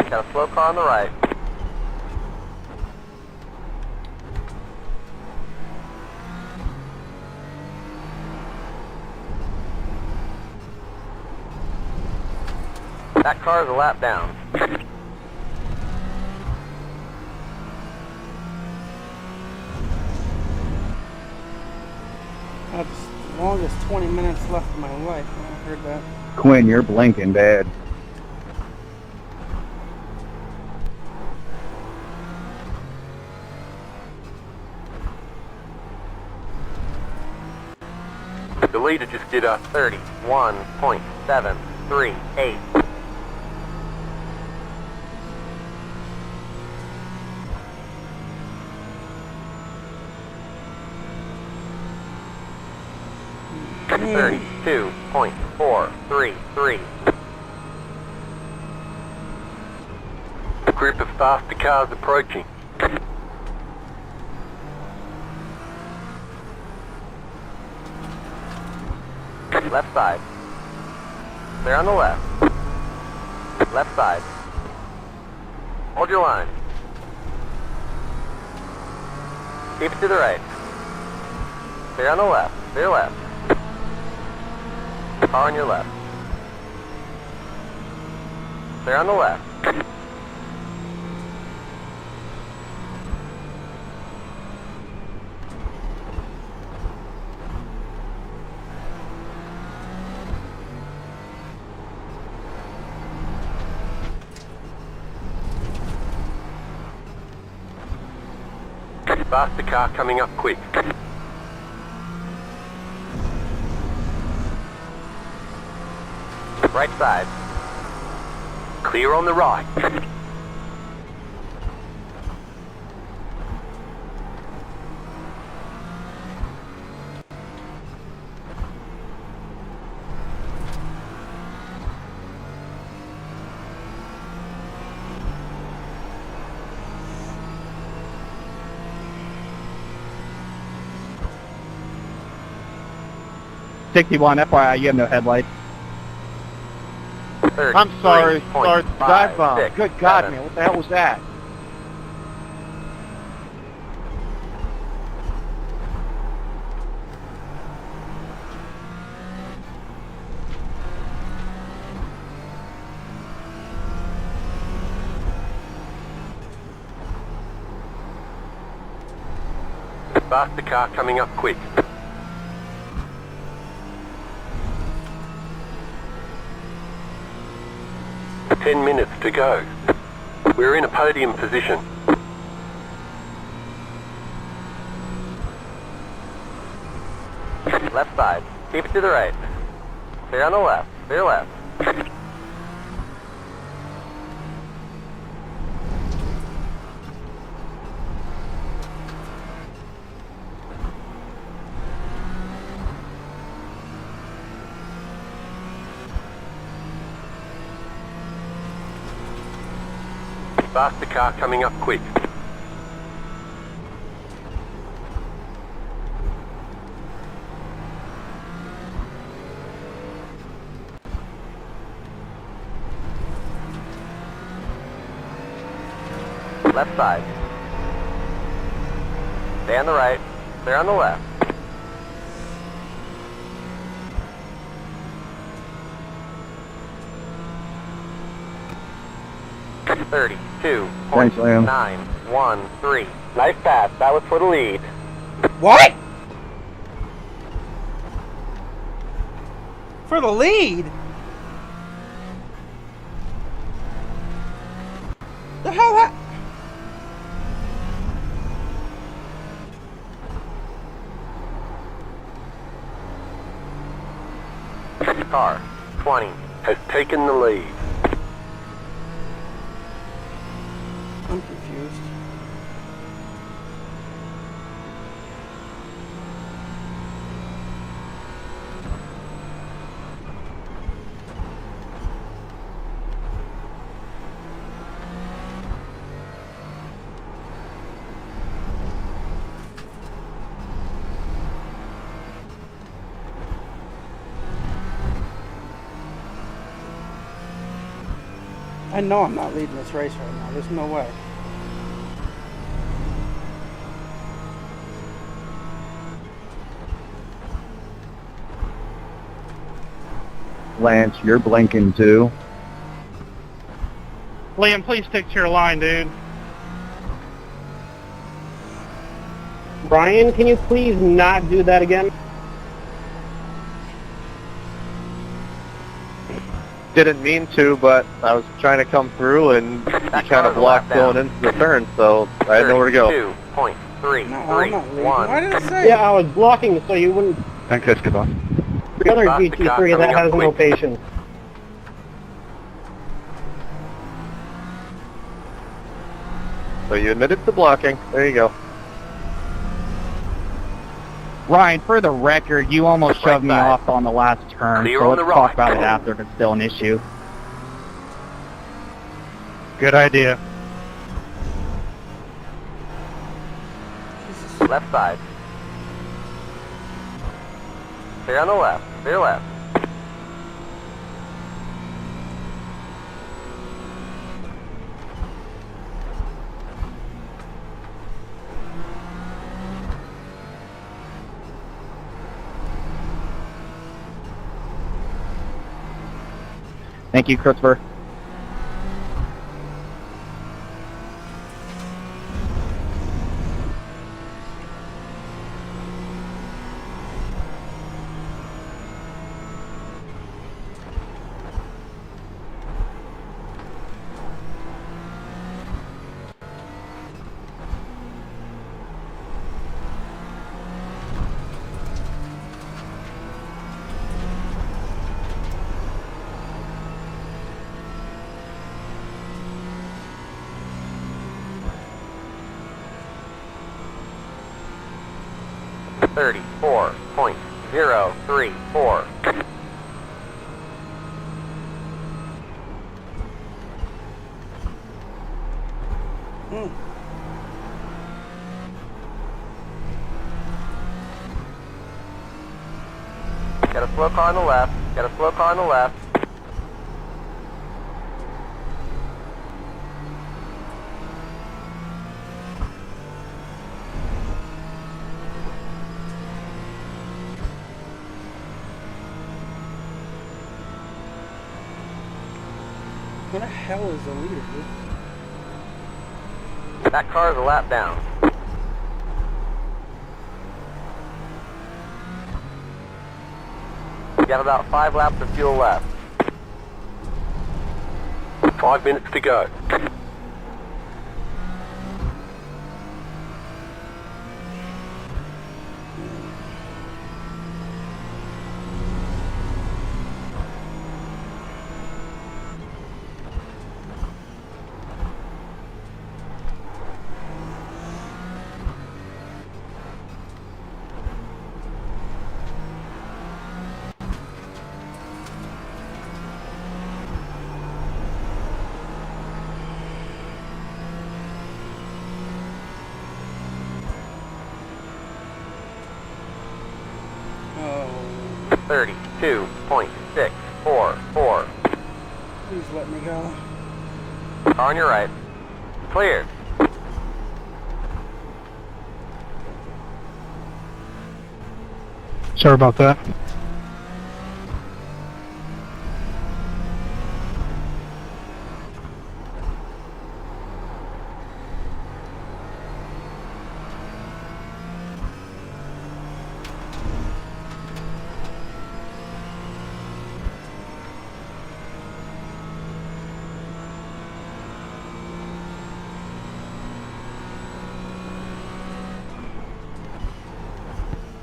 Got a slow car on the right. That car is a lap down. That's the longest 20 minutes left of my life when I heard that. Quinn, you're blinking bad. The leader just did a 31.738. Mm. 32.433. A group of faster cars approaching. Left side. Clear on the left. Left side. Hold your line. Keep it to the right. Clear on the left. Clear left. Car on your left. Clear on the left. Faster car coming up quick. Right side. Clear on the right. FYI, you have no headlights. I'm sorry. Sorry, dive bomb. Good God, man, what the hell was that? Faster car coming up quick. Ten minutes to go. We're in a podium position. Left side. Keep it to the right. Clear on the left. Clear left. Faster car coming up quick. Left side. Stay on the right. Clear on the left. Thanks, Liam. 32.913. Nice pass. That was for the lead. What? For the lead? The hell that? Car 20 has taken the lead. I'm confused. I know I'm not leading this race right now. There's no way. Lance, you're blinking too. Liam, please stick to your line, dude. Brian, can you please not do that again? Didn't mean to, but I was trying to come through and you kind of blocked going into the turn, so I had nowhere to go. 32.331. Why did I say? Yeah, I was blocking so you wouldn't. Thanks, Escobar. The other GT3 that has no patience. So you admitted to blocking. There you go. Ryan, for the record, you almost shoved me off on the last turn, so let's talk about it after if it's still an issue. Good idea. Left side. Clear on the left. Clear left. Thank you, Christopher. .034. Got a slow car on the left. Got a slow car on the left. What the hell is the leader, dude? That car is a lap down. got about 5 laps of fuel left. 5 minutes to go. Oh. 32.644. Please let me go. On your right. Clear. Sorry about that.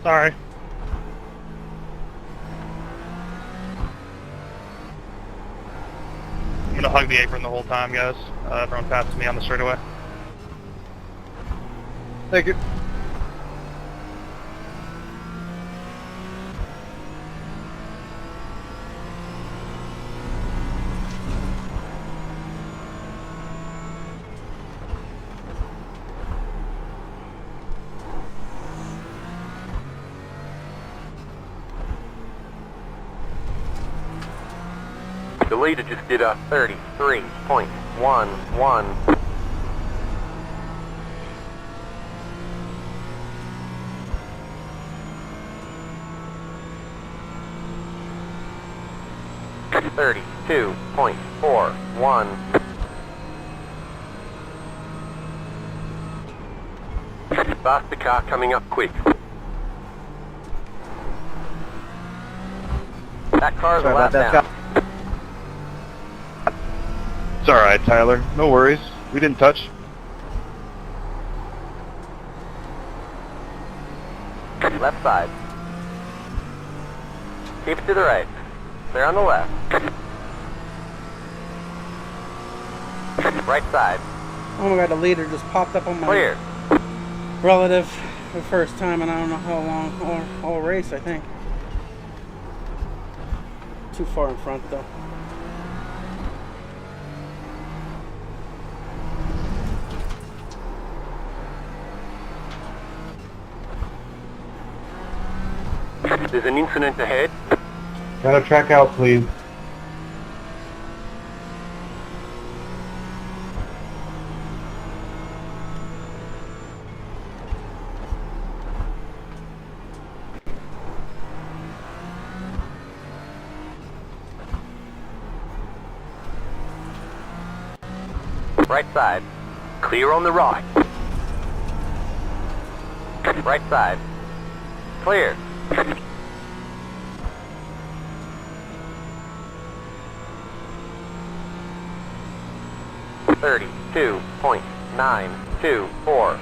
Sorry. I'm gonna hug the apron the whole time, guys. Everyone passes me on the straightaway. Thank you. The leader just did a 33.11. $32.41. Faster car coming up quick. That car's a lap down. It's alright, Tyler. No worries. We didn't touch. Left side. Keep it to the right. Clear on the left. Right side. Oh my god, the leader just popped up on my Clear. relative for the first time in I don't know how long, all race, I think. Too far in front though. There's an incident ahead. Gotta track out, please. Right side. Clear on the right. Right side. Clear. $32.924.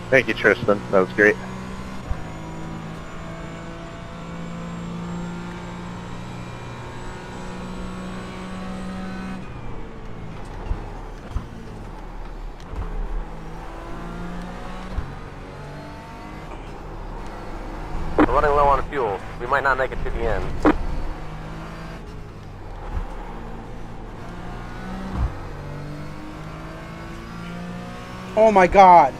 Thank you, Tristan. That was great. We're running low on fuel. We might not make it to the end. Oh my god.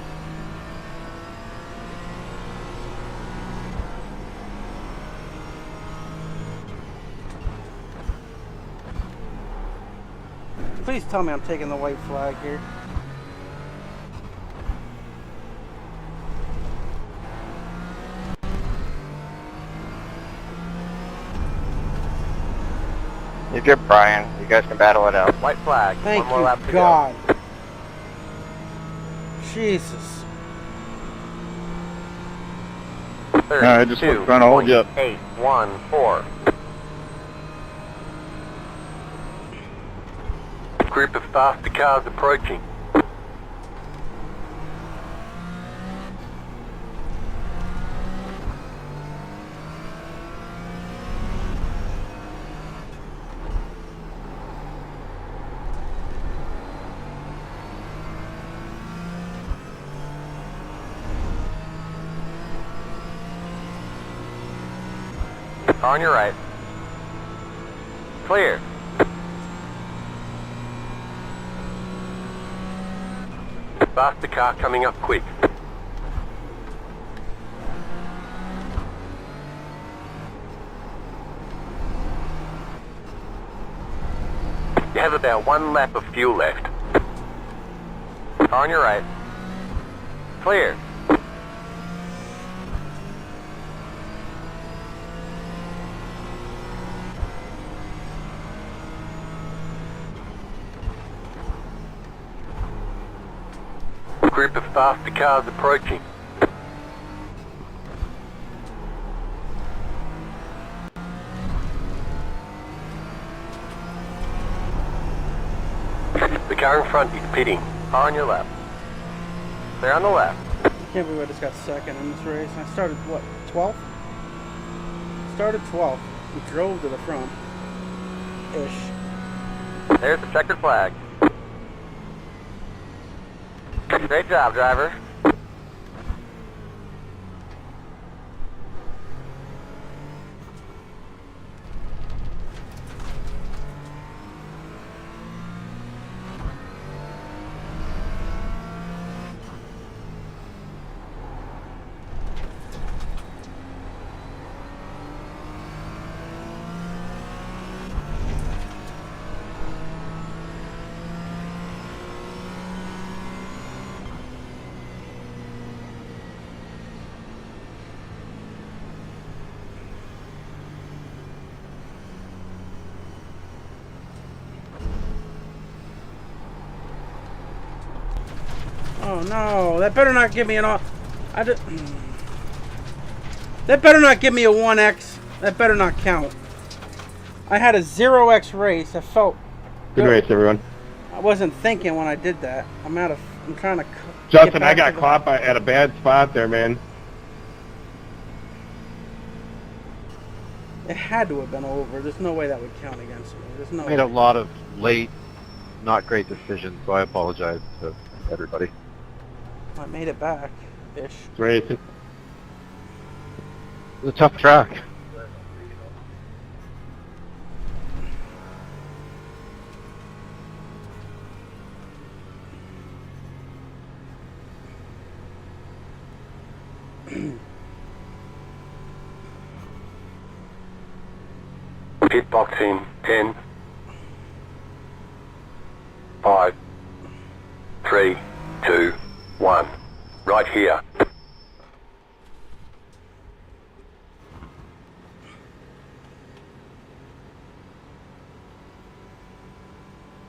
Please tell me I'm taking the white flag here. You're good, Brian. You guys can battle it out. White flag. Thank One more you, lap to God. Jesus. go. I just was trying to hold you up. 814. Group of faster cars approaching. On your right. Clear. Faster car coming up quick. You have about 1 lap of fuel left. On your right. Clear. Group of faster cars approaching. The car in front is pitting. On your left. They're on the left. I can't believe I just got second in this race. I started, what, 12th? Started 12th. We drove to the front. Ish. There's the checkered flag. Great job, driver. Oh no, that better not give me an off. That better not give me a 1x. That better not count. I had a 0x race. I felt Good race, everyone. I wasn't thinking when I did that. I'm trying to. Justin, I got caught at a bad spot there, man. It had to have been over. There's no way that would count against me. There's no. Made a lot of late, not great decisions, so I apologize to everybody. I made it back, ish. Racing. It's a tough track. Pit box in 10, 5, 3, 2, 1. Right here.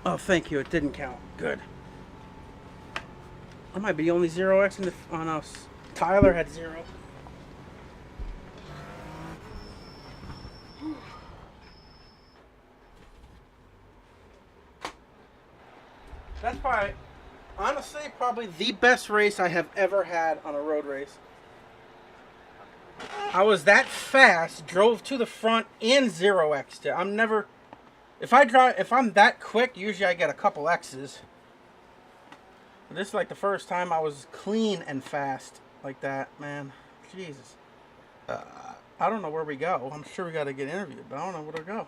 Oh, thank you. It didn't count. Good. I might be the only 0x in the. Oh no, Tyler had 0. That's probably, honestly, probably the best race I have ever had on a road race. I was that fast, drove to the front, and 0x'd it. I'm never, if I'm that quick, usually I get a couple X's. But this is like the first time I was clean and fast like that, man. Jesus. I don't know where we go. I'm sure we got to get interviewed, but I don't know where to go.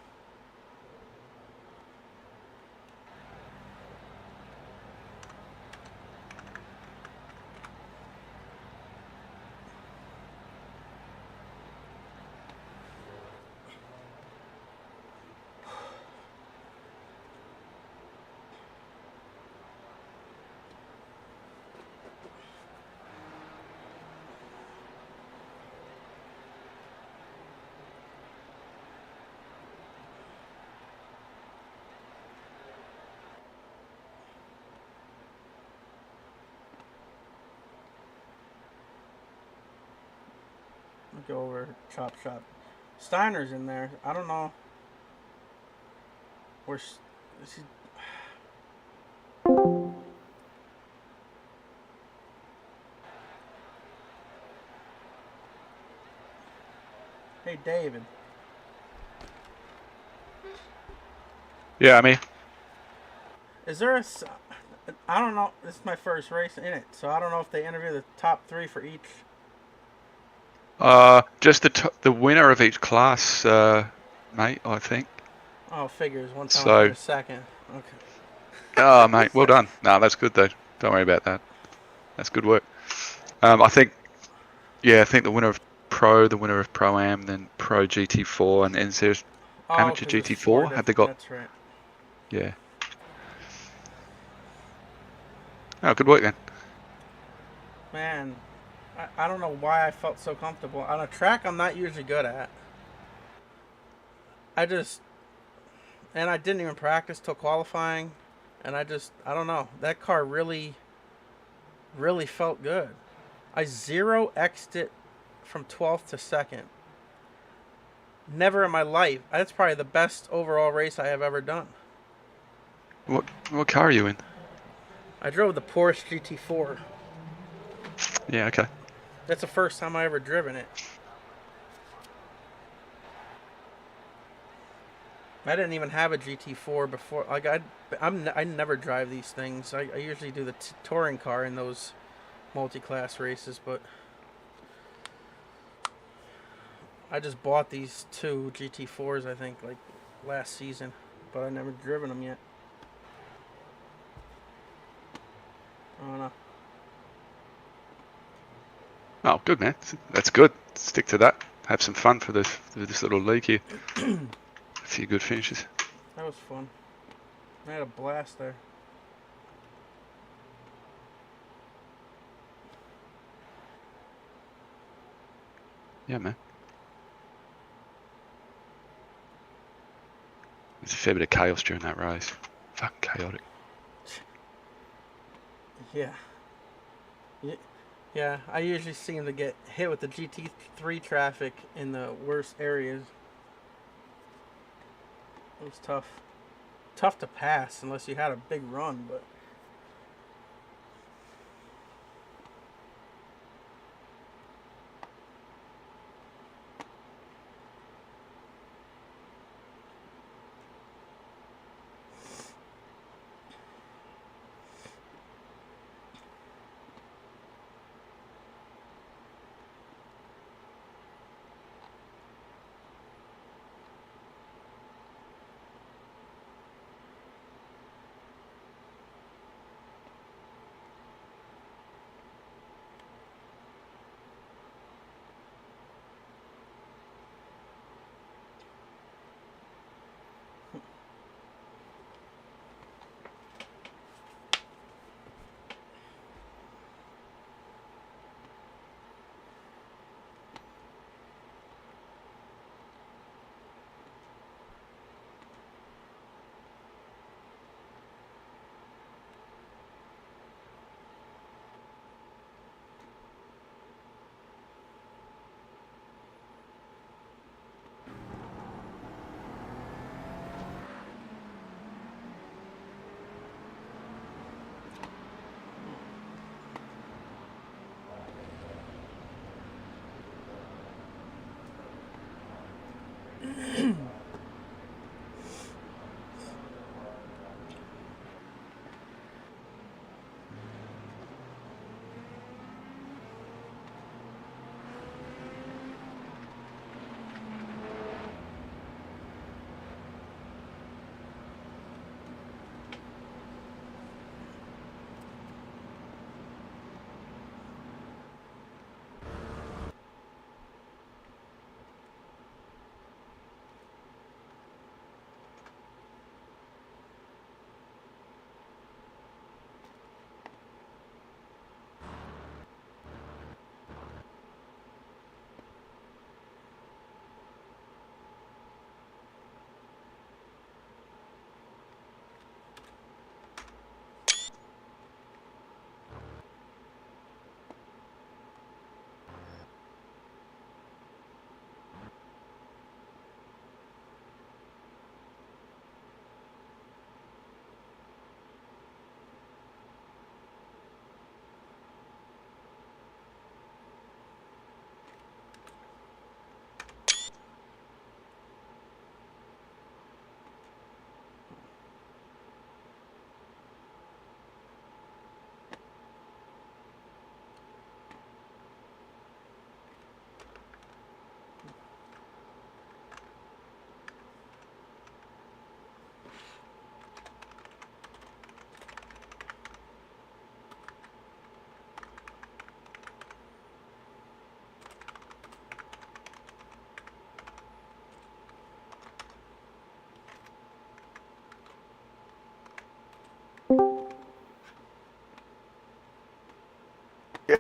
go over Chop Shop. Steiner's in there. I don't know. Where's is he? Hey, David. Yeah, I'm here. Is there a... I don't know. This is my first race in it, so I don't know if they interview the top 3 for each. Just the winner of each class, mate, I think. Oh, figures. One time I finished second. Okay. Oh, mate, well done. No, that's good, though. Don't worry about that. That's good work. I think the winner of Pro, the winner of Pro-Am, then Pro GT4, and then there's Amateur GT4. Have they got... That's right. Yeah. Oh, good work, then. Man, I don't know why I felt so comfortable. On a track I'm not usually good at. I didn't even practice till qualifying. And I don't know. That car really, really felt good. I 0x'd it from 12th to 2nd. Never in my life. That's probably the best overall race I have ever done. What car are you in? I drove the Porsche GT4. Yeah, okay. That's the first time I ever driven it. I didn't even have a GT4 before. Like I never drive these things. I usually do the touring car in those multi-class races, but I just bought these 2 GT4s, I think, like last season, but I never driven them yet. I don't know. Oh, good, man. That's good. Stick to that. Have some fun for this little league here. A few good finishes. That was fun. I had a blast there. Yeah, man. There's a fair bit of chaos during that race. Fucking chaotic. Yeah. Yeah, I usually seem to get hit with the GT3 traffic in the worst areas. It was tough. Tough to pass unless you had a big run, but...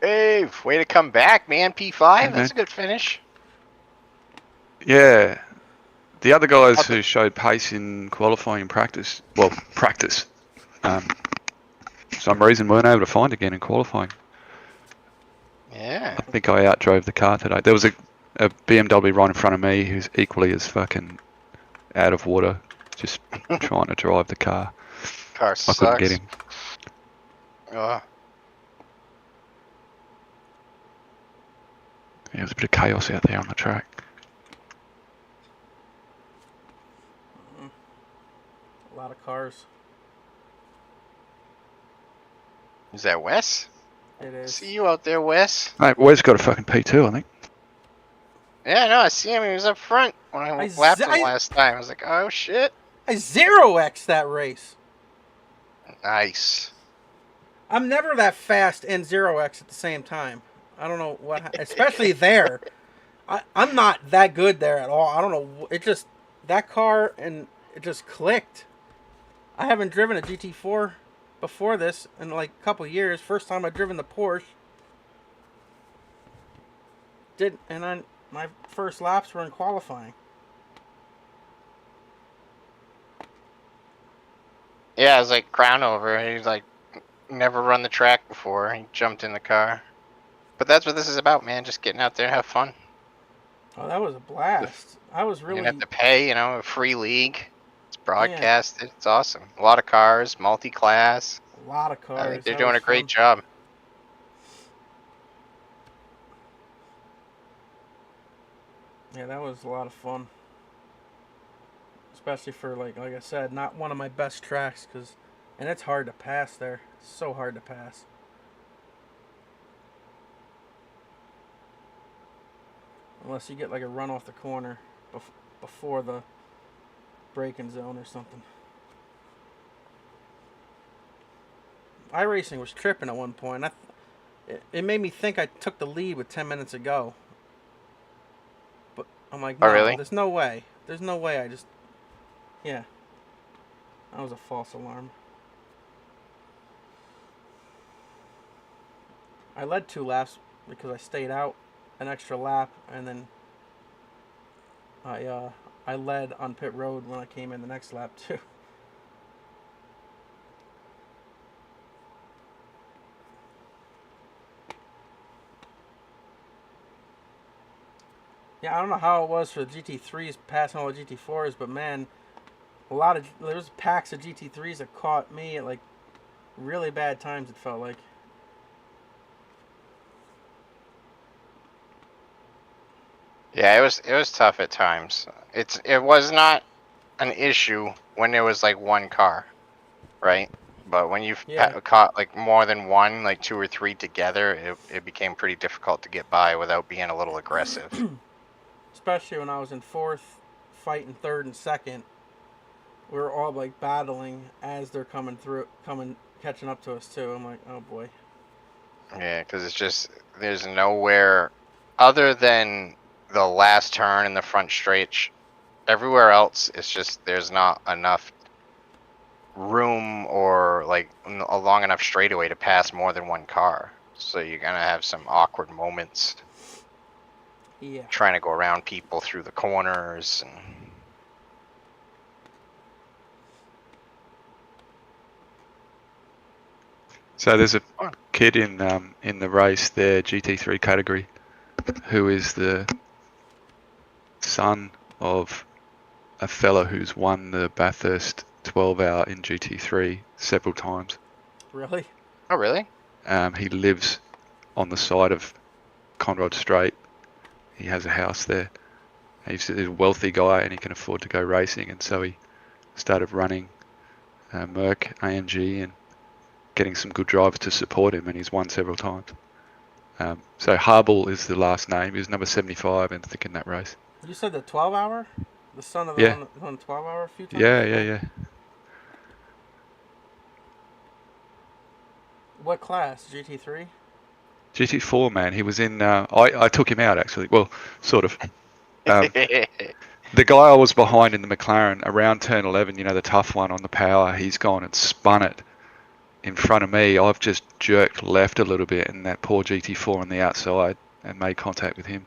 Dave, way to come back, man. P5, that's a good finish. Yeah. The other guys who showed pace in qualifying practice, for some reason weren't able to find again in qualifying. Yeah. I think I outdrove the car today. There was a BMW right in front of me who's equally as fucking out of water, just trying to drive the car. Car sucks. I couldn't get him. Oh. Yeah, there was a bit of chaos out there on the track. A lot of cars. Is that Wes? It is. See you out there, Wes. Mate, Wes got a fucking P2, I think. Yeah, no, I see him. He was up front when I lapped him last time. I was like, oh shit. I 0x'd that race. Nice. I'm never that fast and 0x at the same time. I don't know what, especially there. I'm not that good there at all. I don't know. It just, that car, and it just clicked. I haven't driven a GT4 before this in like a couple years. First time I've driven the Porsche. My first laps were in qualifying. Yeah, it was like crown over. He's like, never run the track before. He jumped in the car. But that's what this is about, man. Just getting out there and have fun. Oh, that was a blast. I was really... You don't have to pay, a free league. It's broadcasted. Yeah. It's awesome. A lot of cars, multi-class. A lot of cars. I think they're doing a great job. Yeah, that was a lot of fun. Especially for, like I said, not one of my best tracks. And it's hard to pass there. It's so hard to pass. Unless you get like a run off the corner before the braking zone or something. iRacing was tripping at one point. It made me think I took the lead with 10 minutes ago. But I'm like, no, oh, really? There's no way. There's no way. Yeah. That was a false alarm. I led 2 laps because I stayed out an extra lap, and then I led on pit road when I came in the next lap too. Yeah, I don't know how it was for the GT3s passing all the GT4s, but man, there's packs of GT3s that caught me at like really bad times, it felt like. Yeah, it was tough at times. It was not an issue when there was like one car, right? But when you've caught like more than one, like 2 or 3 together, it became pretty difficult to get by without being a little aggressive. Especially when I was in 4th, fighting 3rd and 2nd, we were all like battling as they're catching up to us too. I'm like, oh boy. Yeah, because it's just there's nowhere other than the last turn in the front stretch. Everywhere else, it's just there's not enough room or like a long enough straightaway to pass more than one car. So you're gonna have some awkward moments. Yeah. Trying to go around people through the corners and. So there's a kid in the race there, GT3 category, who is the son of a fella who's won the Bathurst 12-hour in GT3 several times. Really? Oh, really? He lives on the side of Conrod Strait. He has a house there. He's a wealthy guy and he can afford to go racing, and so he started running Merc AMG and getting some good drivers to support him, and he's won several times. So Harble is the last name. He was number 75, I think, in that race. You said the 12-hour? The son of the on the 12-hour a few times? Yeah. What class? GT3? GT4, man. He was in... I took him out, actually. Well, sort of. The guy I was behind in the McLaren, around turn 11, the tough one on the power, he's gone and spun it in front of me, I've just jerked left a little bit, and that poor GT4 on the outside, and made contact with him.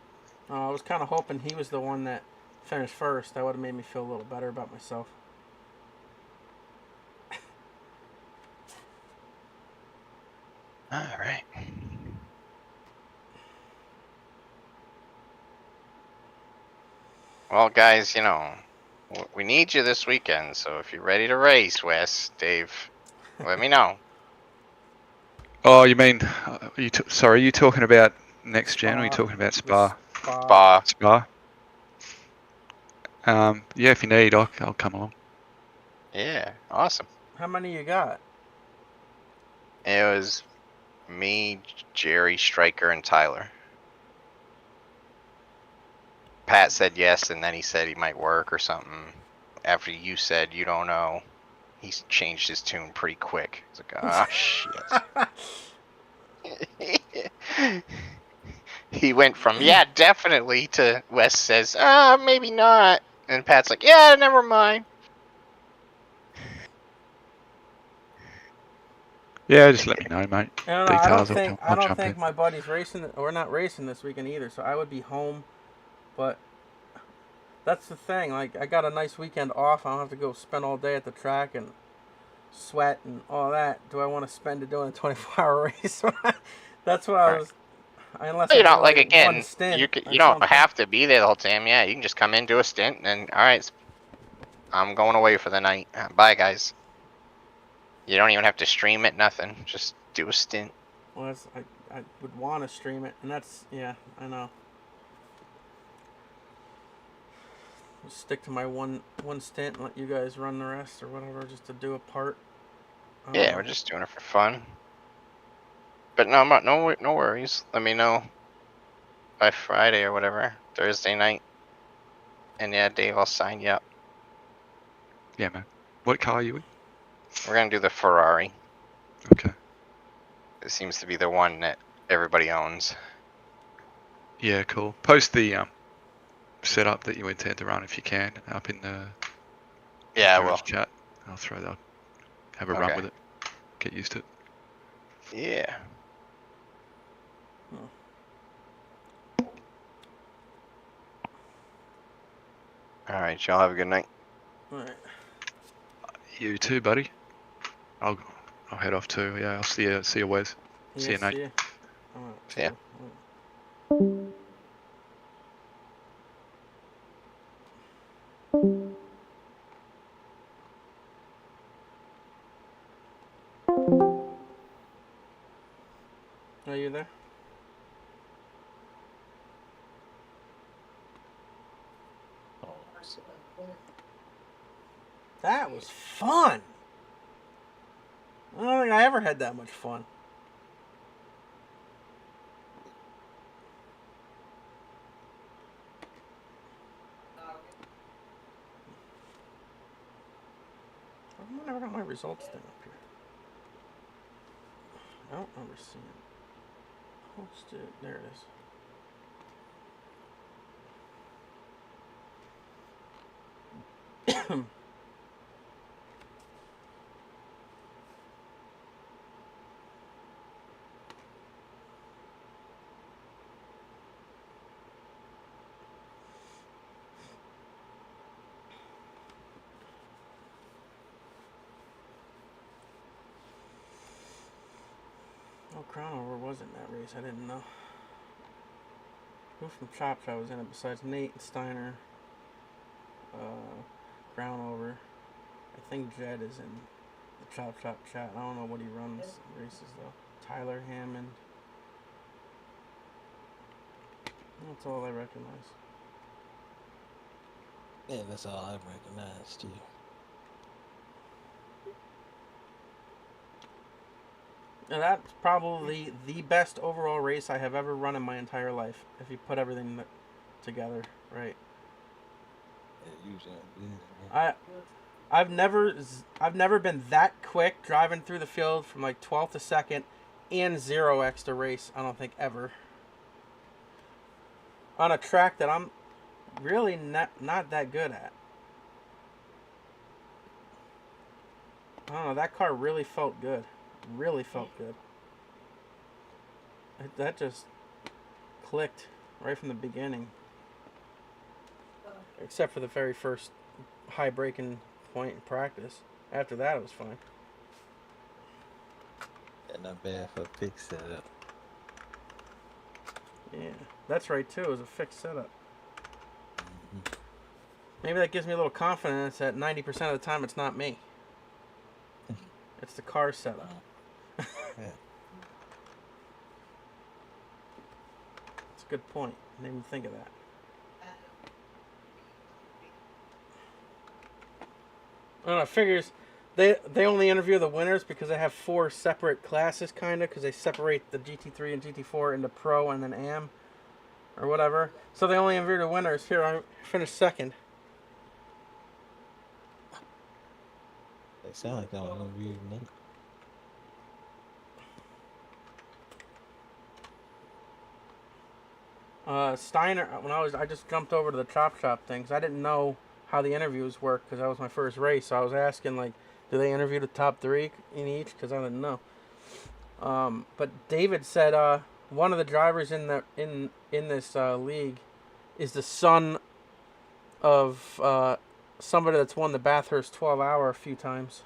I was kind of hoping he was the one that finished first. That would have made me feel a little better about myself. All right. Well, guys, you know, we need you this weekend, so if you're ready to race, Wes, Dave, let me know. Oh, you mean, sorry, are you talking about next gen, or are you talking about Spa? Spa. Yeah, if you need, I'll come along. Yeah, awesome. How many you got? It was me, Jerry, Stryker, and Tyler. Pat said yes, and then he said he might work or something. After you said you don't know, he's changed his tune pretty quick. He's like, ah, shit. He went from, yeah, definitely, to Wes says, maybe not. And Pat's like, yeah, never mind. Yeah, just let me know, mate. I don't think my buddy's racing, or not racing this weekend either, so I would be home. But that's the thing, like, I got a nice weekend off. I don't have to go spend all day at the track and sweat and all that. Do I want to spend it doing a 24-hour race? That's what I was... Unless you know, like again, you don't have to be there the whole time. Yeah, you can just come in, do a stint, and all right, I'm going away for the night. Bye, guys. You don't even have to stream it, nothing. Just do a stint. Well, I would want to stream it, and that's, yeah, I know. Just stick to my one stint and let you guys run the rest or whatever, just to do a part. Yeah, we're just doing it for fun. But no worries. Let me know by Friday or whatever, Thursday night. And yeah, Dave, I'll sign you up. Yeah, man. What car are you in? We're gonna do the Ferrari. Okay. It seems to be the one that everybody owns. Yeah, cool. Post the setup that you intend to run if you can up in the chat. I'll have a run with it. Get used to it. Yeah. All right, y'all have a good night. All right. You too, buddy. I'll head off too. Yeah, I'll see you, Wes. Yeah, see you, Nate. See ya. Are you there? That was fun. I don't think I ever had that much fun. I never got my results thing up here. I don't remember seeing it. Post it. There it is. Oh, Crownover was in that race. I didn't know. Who from Chop Chop was in it besides Nate and Steiner? Crownover. I think Jed is in the Chop Chop chat. I don't know what he runs races though. Tyler Hammond. That's all I recognize. Yeah, that's all I recognize too. And that's probably the best overall race I have ever run in my entire life. If you put everything together, right? Yeah, usually. I've never been that quick driving through the field from like 12th to 2nd and 0x to race. I don't think ever. On a track that I'm really not that good at. I don't know. That car really felt good. really felt good. That just clicked right from the beginning. Except for the very first high braking point in practice. After that, it was fine. Yeah, not bad for a fixed setup. Yeah, that's right too. It was a fixed setup. Maybe that gives me a little confidence that 90% of the time it's not me. It's the car setup. Yeah. That's a good point. I didn't even think of that. I don't know, figures they only interview the winners because they have 4 separate classes, kind of, because they separate the GT3 and GT4 into Pro and then AM or whatever. So they only interview the winners. Here, I finished second. They sound like they don't interview nothing. Steiner, I just jumped over to the chop shop thing, 'cause I didn't know how the interviews work, because that was my first race. So I was asking, like, do they interview the top 3 in each? Because I didn't know. But David said one of the drivers in this league is the son of somebody that's won the Bathurst 12-hour a few times.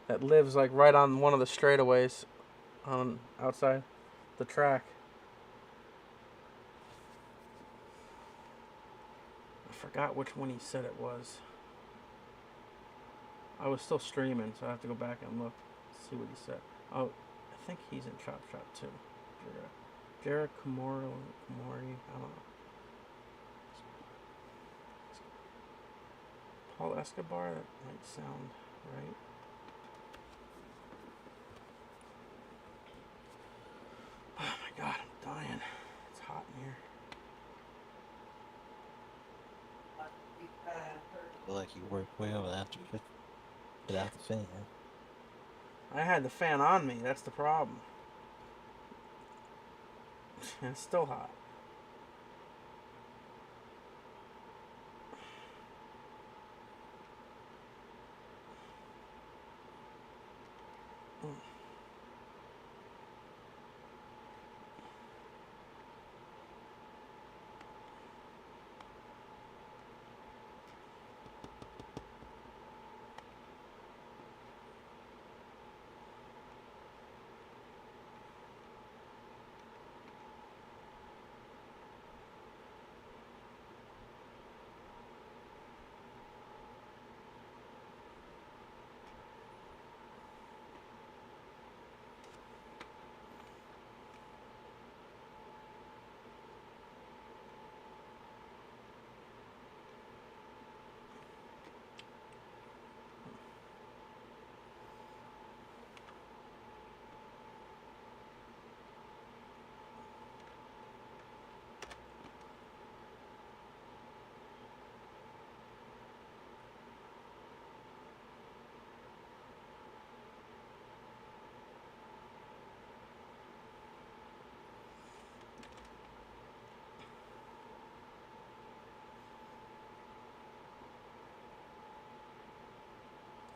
That lives like right on one of the straightaways on outside the track. I forgot which one he said it was. I was still streaming, so I have to go back and look, see what he said. Oh, I think he's in Chop Shop too. Jared Kamori, I don't know. Paul Escobar, that might sound right. Oh my god, I'm dying. It's hot in here. I feel like you work well after without the fan. I had the fan on me, that's the problem. It's still hot.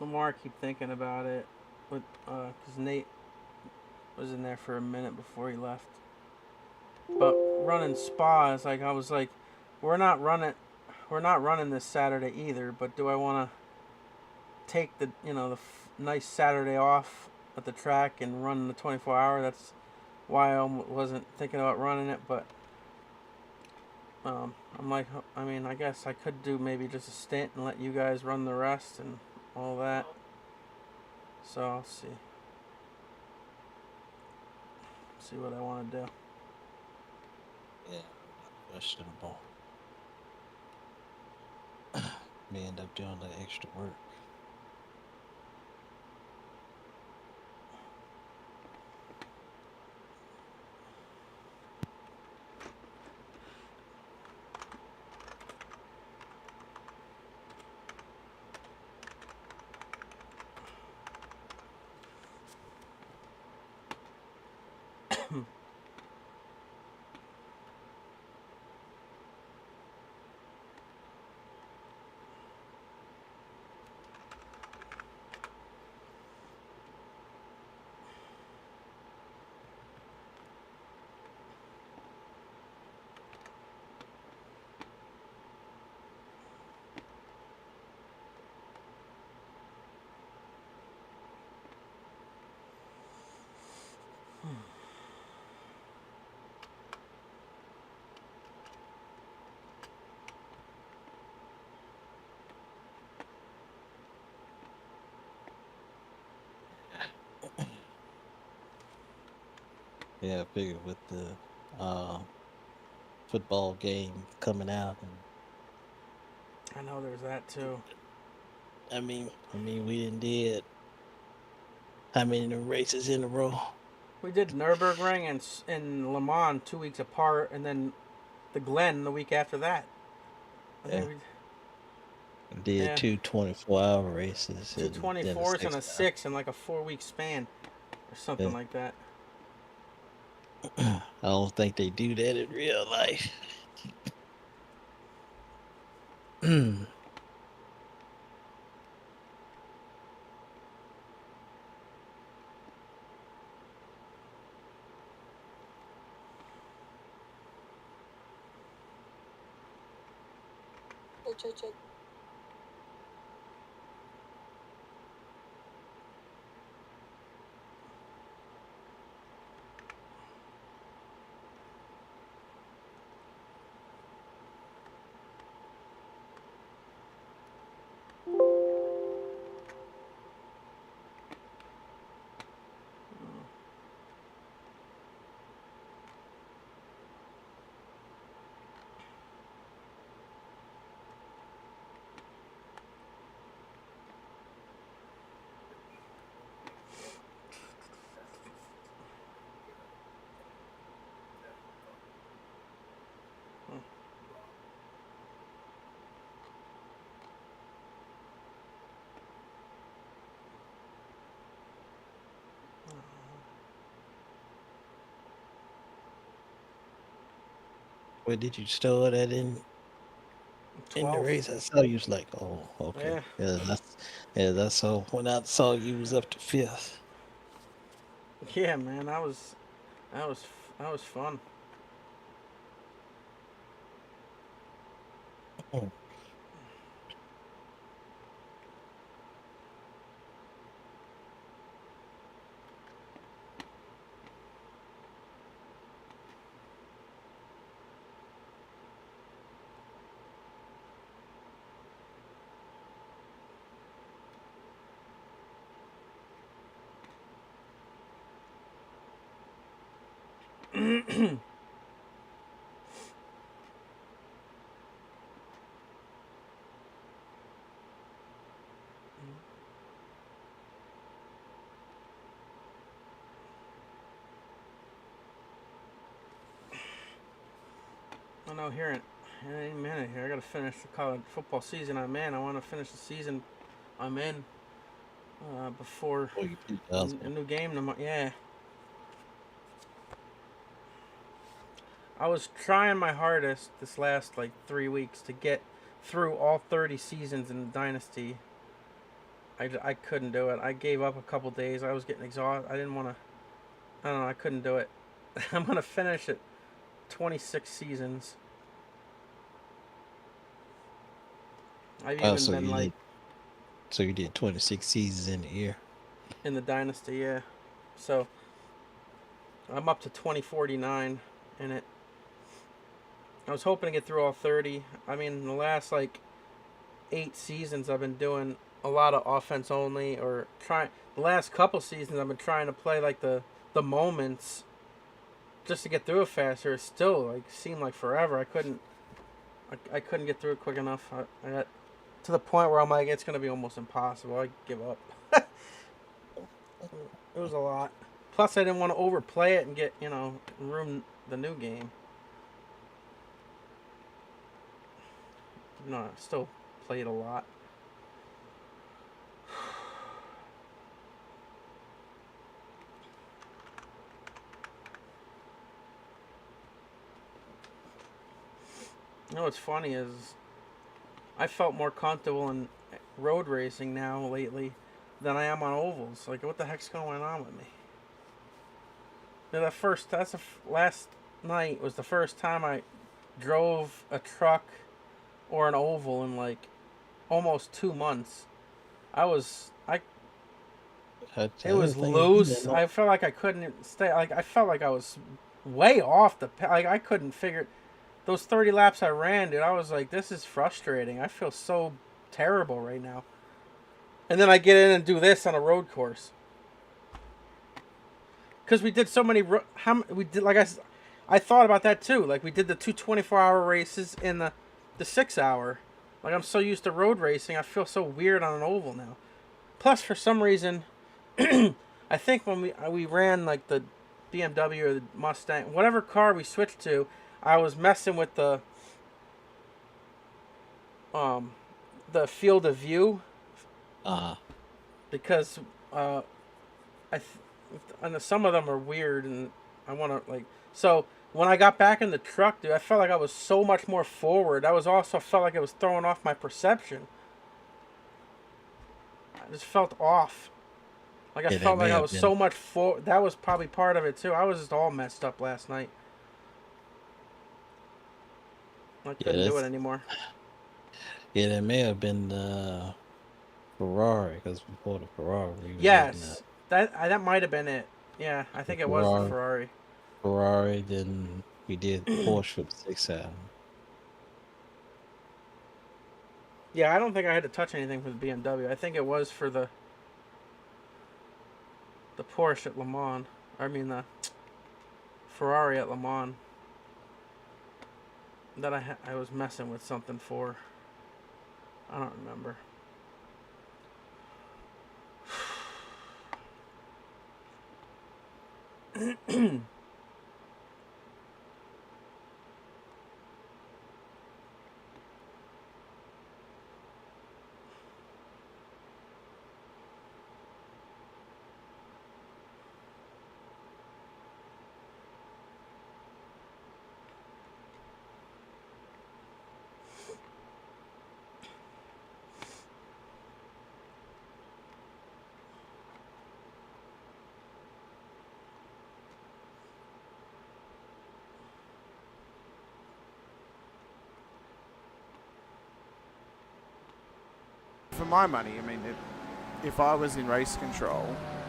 The more I keep thinking about it, because Nate was in there for a minute before he left. But running Spa is like, I was like, we're not running this Saturday either. But do I want to take the nice Saturday off at the track and run the 24-hour? That's why I wasn't thinking about running it. But I'm like, I mean, I guess I could do maybe just a stint and let you guys run the rest and all that. So I'll see what I want to do. Yeah, questionable. May end up doing the extra work. Yeah, I figured with the football game coming out, and I know there's that too. I mean, we did how many races in a row? We did Nürburgring and Le Mans 2 weeks apart, and then the Glen the week after that. I think we did 2 24-hour races. 2 24s and a 6 in like a 4-week span, or something like that. I don't think they do that in real life. Check. Where did you store that in the race? I saw you was like, oh, okay. Yeah, that's all. When I saw you was up to 5th. Yeah, man, that was fun. I know here in any minute here, I gotta finish the college football season I'm in. I want to finish the season I'm in before a new game. Yeah. I was trying my hardest this last like 3 weeks to get through all 30 seasons in the Dynasty. I couldn't do it. I gave up a couple days. I was getting exhausted. I didn't want to. I don't know. I couldn't do it. I'm gonna finish it 26 seasons. I've even been like. So you did 26 seasons in a year? In the Dynasty, yeah. So I'm up to 2049 in it. I was hoping to get through all 30. I mean, the last like 8 seasons I've been doing a lot of offense only, or trying. The last couple seasons I've been trying to play like the moments just to get through it faster. It still like seemed like forever. I couldn't get through it quick enough. I got to the point where I'm like, it's gonna be almost impossible. I give up. It was a lot. Plus, I didn't want to overplay it and get ruin the new game. No, I still played a lot. You know what's funny is I felt more comfortable in road racing now lately than I am on ovals. Like, what the heck's going on with me? Last night was the first time I drove a truck or an oval in like almost 2 months. It was loose. I felt like I couldn't stay. Like, I felt like I was way off like I couldn't figure. Those 30 laps I ran, dude, I was like, this is frustrating. I feel so terrible right now. And then I get in and do this on a road course. because we did so many. We did like I thought about that too. Like we did the 2 24-hour races and the 6-hour. Like I'm so used to road racing, I feel so weird on an oval now. Plus, for some reason, I think when we ran like the BMW or the Mustang, whatever car we switched to, I was messing with the field of view. Because some of them are weird, and I want to like. So when I got back in the truck, dude, I felt like I was so much more forward. I was also felt like it was throwing off my perception. I just felt off. Like I felt like I was so much forward. That was probably part of it too. I was just all messed up last night. I couldn't do it anymore. Yeah, that may have been Ferrari, because before the Ferrari. Yes, that might have been it. Yeah, I think it was the Ferrari. Ferrari, then we did Porsche for the 6-hour. Yeah, I don't think I had to touch anything for the BMW. I think it was for the Porsche at Le Mans. I mean the Ferrari at Le Mans. That I was messing with something for. I don't remember. For my money, I mean, if I was in race control,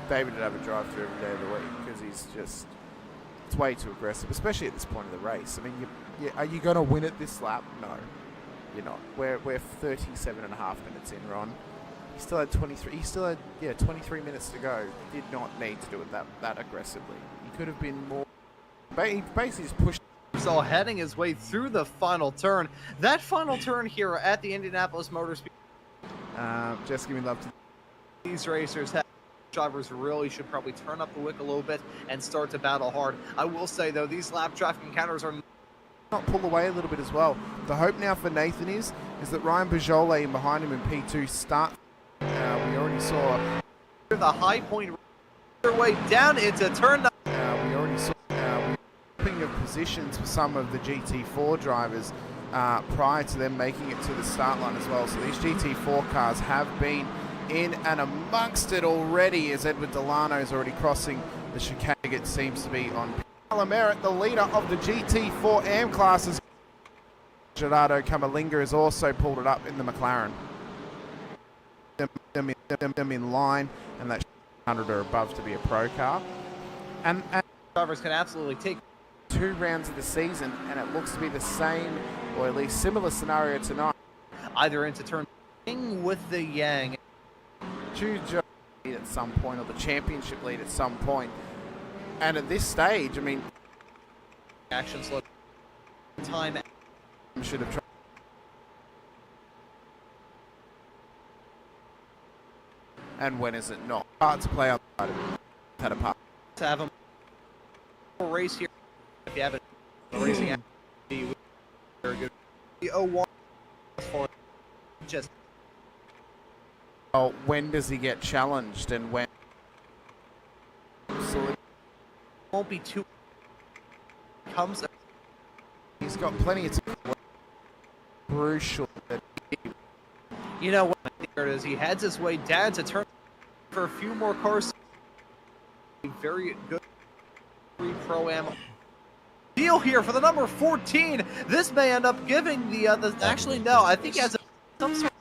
David would have a drive-through every day of the week, because it's way too aggressive, especially at this point of the race. I mean, are you going to win it this lap? No, you're not. We're 37 and a half minutes in, Ron. He still had 23. He still had 23 minutes to go. Did not need to do it that aggressively. He could have been more. He basically just pushed. So heading his way through the final turn. That final turn here at the Indianapolis Motor Speedway. Just giving love to these racers. Drivers really should probably turn up the wick a little bit and start to battle hard. I will say though, these lap traffic encounters are not pull away a little bit as well. The hope now for Nathan is that Ryan Bajole behind him in P2 start. We already saw the high point their way down into turn. We already saw of positions for some of the GT4 drivers prior to them making it to the start line as well. So these GT4 cars have been in and amongst it already, as Edward Delano is already crossing the chicane. It seems to be on Merritt, the leader of the GT4 AM classes. Gerardo Camalinga has also pulled it up in the McLaren. Them in line, and that 100 or above to be a pro car. And drivers can absolutely take 2 rounds of the season, and it looks to be the same, or at least similar scenario tonight. Either into turn with the Yang. Choose lead at some point, or the championship lead at some point. And at this stage, I mean, action slow time should have tried. And when is it not? Hard to play outside of it. Had a part. To have a race here. If you have a racing very good. The 01 for just. Oh, when does he get challenged, and when? So it won't be too. Comes. He's got plenty of time. Crucial. You know what? As he heads his way down to turn for a few more cars. A very good Pro-Am deal here for the number 14. This may end up giving the actually no, I think he has some sort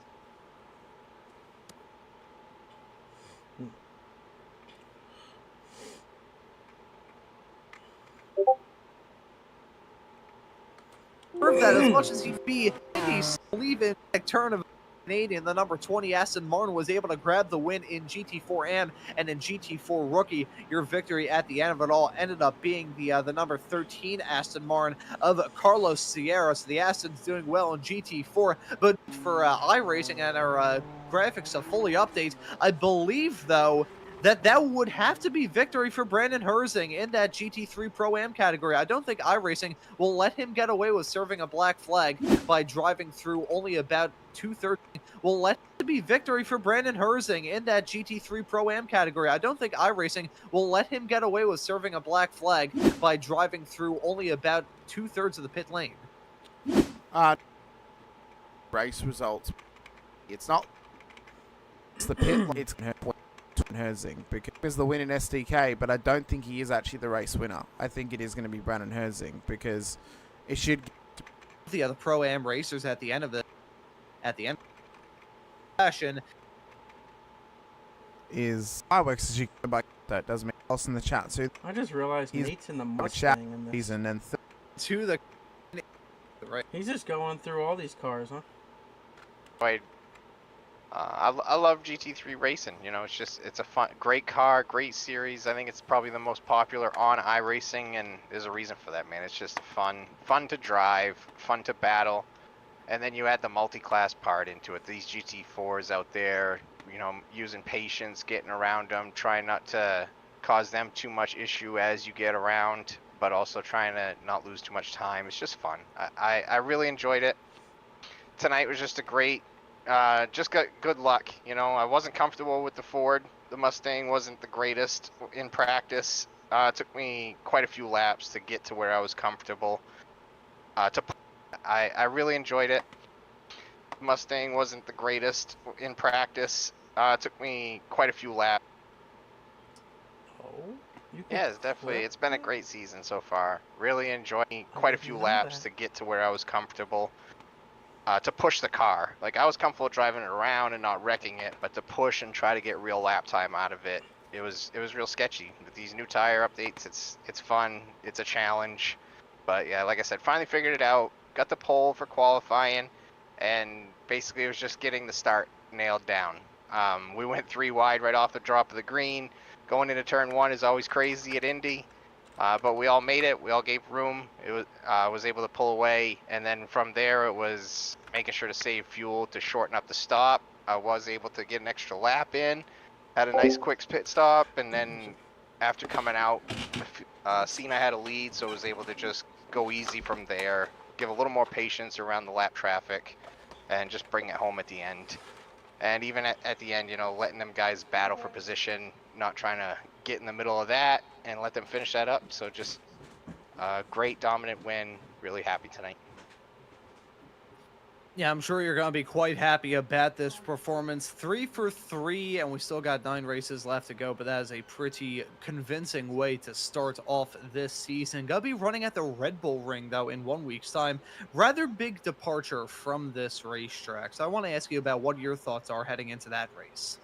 of that as much as he'd be he's leaving a turn of Canadian, the number 20 Aston Martin, was able to grab the win in GT4 AM and in GT4 Rookie. Your victory at the end of it all ended up being the number 13 Aston Martin of Carlos Sierra. So the Aston's doing well in GT4, but for iRacing and our graphics to fully update, I believe though that would have to be victory for Brandon Herzing in that GT3 Pro-Am category. I don't think iRacing will let him get away with serving a black flag by driving through only about 2/3. Will let it be victory for Brandon Herzing in that GT3 Pro-Am category. I don't think iRacing will let him get away with serving a black flag by driving through only about 2/3 of the pit lane. Race results. It's not. It's the pit. It's Herzing because the win in SDK, but I don't think he is actually the race winner. I think it is going to be Brandon Herzing because it should. The Pro-Am racers at the end of it, at the end of the session, is fireworks as you can buy that doesn't make else in the chat. So I just realized Nate's in the Mustang in this season and to the right. He's just going through all these cars, huh? I love GT3 racing. You know, it's a fun, great car, great series. I think it's probably the most popular on iRacing, and there's a reason for that, man. It's just fun to drive, fun to battle, and then you add the multi-class part into it. These GT4s out there, you know, using patience, getting around them, trying not to cause them too much issue as you get around, but also trying to not lose too much time. It's just fun. I really enjoyed it. Tonight was just a great. Just got good luck, you know. I wasn't comfortable with the Ford. The Mustang wasn't the greatest in practice. It took me quite a few laps to get to where I was comfortable. I really enjoyed it. Mustang wasn't the greatest in practice. It took me quite a few laps. Oh, yeah, it's definitely. It's been a great season so far. Really enjoying quite a few laps to get to where I was comfortable. To push the car. Like, I was comfortable driving it around and not wrecking it, but to push and try to get real lap time out of it, it was real sketchy. With these new tire updates, it's fun, it's a challenge. But yeah, like I said, finally figured it out, got the pole for qualifying, and basically it was just getting the start nailed down. We went 3 wide right off the drop of the green. Going into turn 1 is always crazy at Indy. But we all made it. We all gave room. It was able to pull away, and then from there it was making sure to save fuel to shorten up the stop. I was able to get an extra lap in, had a nice quick pit stop, and then after coming out, seen I had a lead, so I was able to just go easy from there, give a little more patience around the lap traffic, and just bring it home at the end. And even at the end, you know, letting them guys battle for position, not trying to get in the middle of that and let them finish that up. So just a great dominant win. Really happy tonight. Yeah, I'm sure you're going to be quite happy about this performance. 3 for 3, and we still got 9 races left to go, but that is a pretty convincing way to start off this season. Going to be running at the Red Bull Ring, though, in 1 week's time. Rather big departure from this racetrack. So I want to ask you about what your thoughts are heading into that race.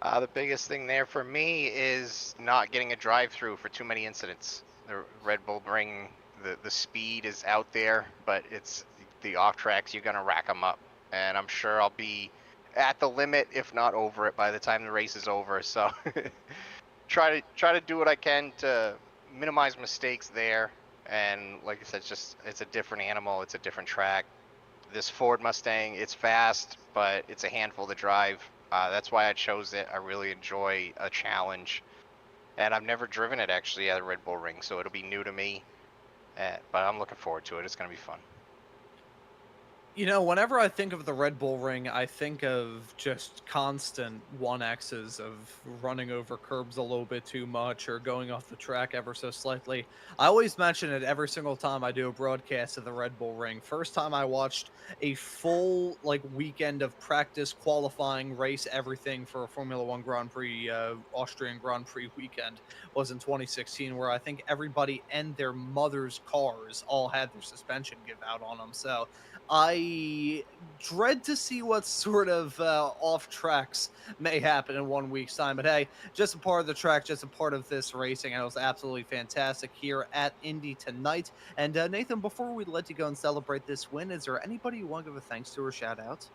The biggest thing there for me is not getting a drive-through for too many incidents. The Red Bull Ring, the speed is out there, but it's the off tracks, you're gonna rack them up, and I'm sure I'll be at the limit, if not over it, by the time the race is over. So try to do what I can to minimize mistakes there. And like I said, it's a different animal, it's a different track. This Ford Mustang, it's fast, but it's a handful to drive. That's why I chose it. I really enjoy a challenge, and I've never driven it actually at the Red Bull Ring, so it'll be new to me. But I'm looking forward to it. It's gonna be fun. You know, whenever I think of the Red Bull Ring, I think of just constant 1Xs of running over curbs a little bit too much or going off the track ever so slightly. I always mention it every single time I do a broadcast of the Red Bull Ring. First time I watched a full weekend of practice, qualifying, race, everything for a Formula One Grand Prix, Austrian Grand Prix weekend was in 2016, where I think everybody and their mother's cars all had their suspension give out on them. So I dread to see what sort of off tracks may happen in 1 week's time. But hey, just a part of the track, just a part of this racing, and it was absolutely fantastic here at Indy tonight. And Nathan, before we let you go and celebrate this win, is there anybody you want to give a thanks to or shout out?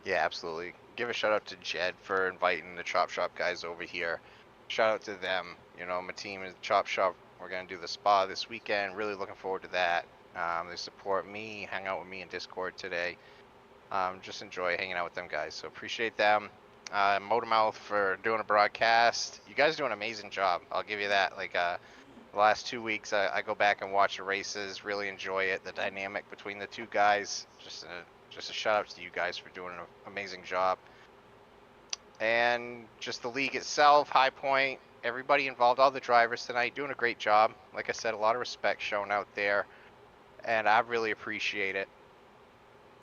Yeah, absolutely. Give a shout out to Jed for inviting the Chop Shop guys over here. Shout out to them. You know, my team is Chop Shop. We're gonna do the spa this weekend. Really looking forward to that. They support me, hang out with me in Discord today. Just enjoy hanging out with them guys. So appreciate them. Motormouth for doing a broadcast. You guys do an amazing job. I'll give you that. Like the last 2 weeks, I go back and watch the races. Really enjoy it. The dynamic between the two guys. Just a shout out to you guys for doing an amazing job. And just the league itself, High Point, everybody involved, all the drivers tonight doing a great job. Like I said, a lot of respect shown out there, and I really appreciate it.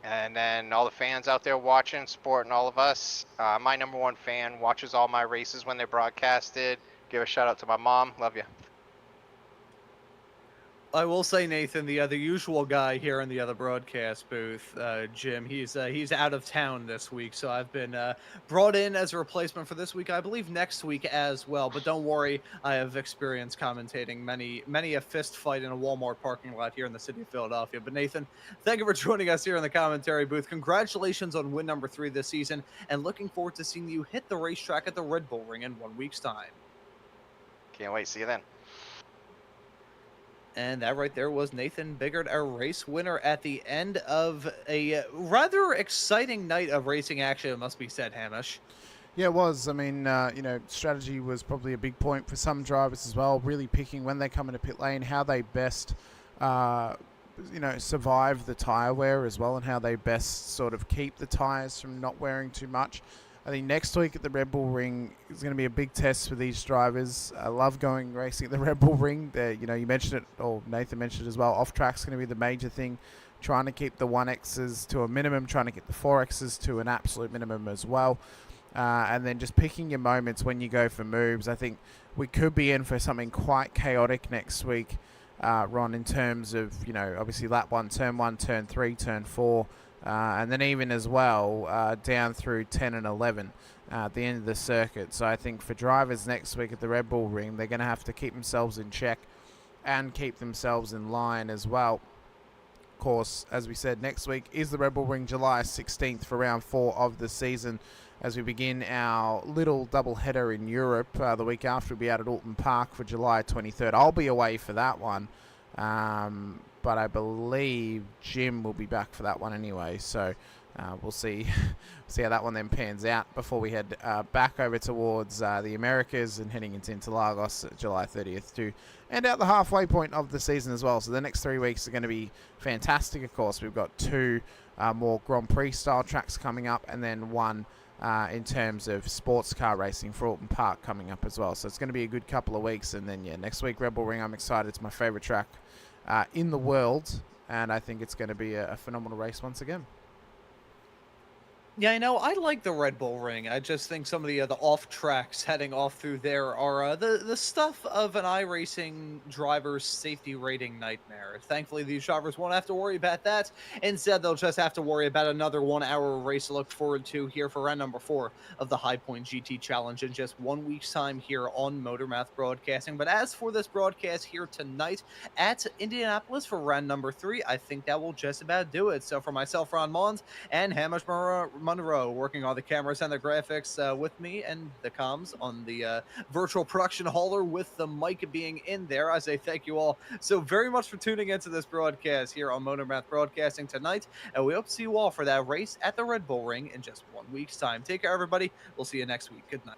And then all the fans out there watching, supporting all of us. My number one fan watches all my races when they're broadcasted. Give a shout out to my mom. Love you. I will say, Nathan, the usual guy here in the other broadcast booth, Jim, he's out of town this week, so I've been brought in as a replacement for this week. I believe next week as well, but don't worry, I have experience commentating many a fist fight in a Walmart parking lot here in the city of Philadelphia. But Nathan, thank you for joining us here in the commentary booth. Congratulations on win number 3 this season, and looking forward to seeing you hit the racetrack at the Red Bull Ring in 1 week's time. Can't wait. See you then. And that right there was Nathan Biggart, a race winner at the end of a rather exciting night of racing action, it must be said, Hamish. Yeah, it was. I mean, you know, strategy was probably a big point for some drivers as well, really picking when they come into pit lane, how they best, you know, survive the tyre wear as well, and how they best sort of keep the tyres from not wearing too much. I think next week at the Red Bull Ring is going to be a big test for these drivers. I love going racing at the Red Bull Ring. You know, you mentioned it, or Nathan mentioned it as well. Off track's going to be the major thing. Trying to keep the 1Xs to a minimum, trying to get the 4Xs to an absolute minimum as well. And then just picking your moments when you go for moves. I think we could be in for something quite chaotic next week, Ron, in terms of, you know, obviously lap 1, turn 3, turn 4. And then even as well down through 10 and 11 at the end of the circuit. So I think for drivers next week at the Red Bull Ring, they're going to have to keep themselves in check and keep themselves in line as well. Of course, as we said, next week is the Red Bull Ring, July 16th for round 4 of the season, as we begin our little double header in Europe. The week after we'll be out at Alton Park for July 23rd. I'll be away for that one. But I believe Jim will be back for that one anyway, so we'll see how that one then pans out before we head back over towards the Americas and heading into Interlagos July 30th to end out the halfway point of the season as well. So the next 3 weeks are going to be fantastic. Of course, we've got 2 more Grand Prix style tracks coming up, and then 1 in terms of sports car racing for Alton Park coming up as well. So it's going to be a good couple of weeks, and then yeah, next week Red Bull Ring. I'm excited. It's my favorite track in the world, and I think it's going to be a phenomenal race once again. Yeah, I know. I like the Red Bull Ring. I just think some of the off tracks heading off through there are the stuff of an iRacing driver's safety rating nightmare. Thankfully, these drivers won't have to worry about that. Instead, they'll just have to worry about another 1-hour race to look forward to here for round number 4 of the High Point GT Challenge in just 1 week's time here on Motormouth Broadcasting. But as for this broadcast here tonight at Indianapolis for round number 3, I think that will just about do it. So for myself, Ron Mons, and Hamish Monroe working on the cameras and the graphics with me, and the comms on the virtual production hauler with the mic being in there. I say thank you all so very much for tuning into this broadcast here on Motormouth Broadcasting tonight, and we hope to see you all for that race at the Red Bull Ring in just 1 week's time. Take care, everybody. We'll see you next week. Good night.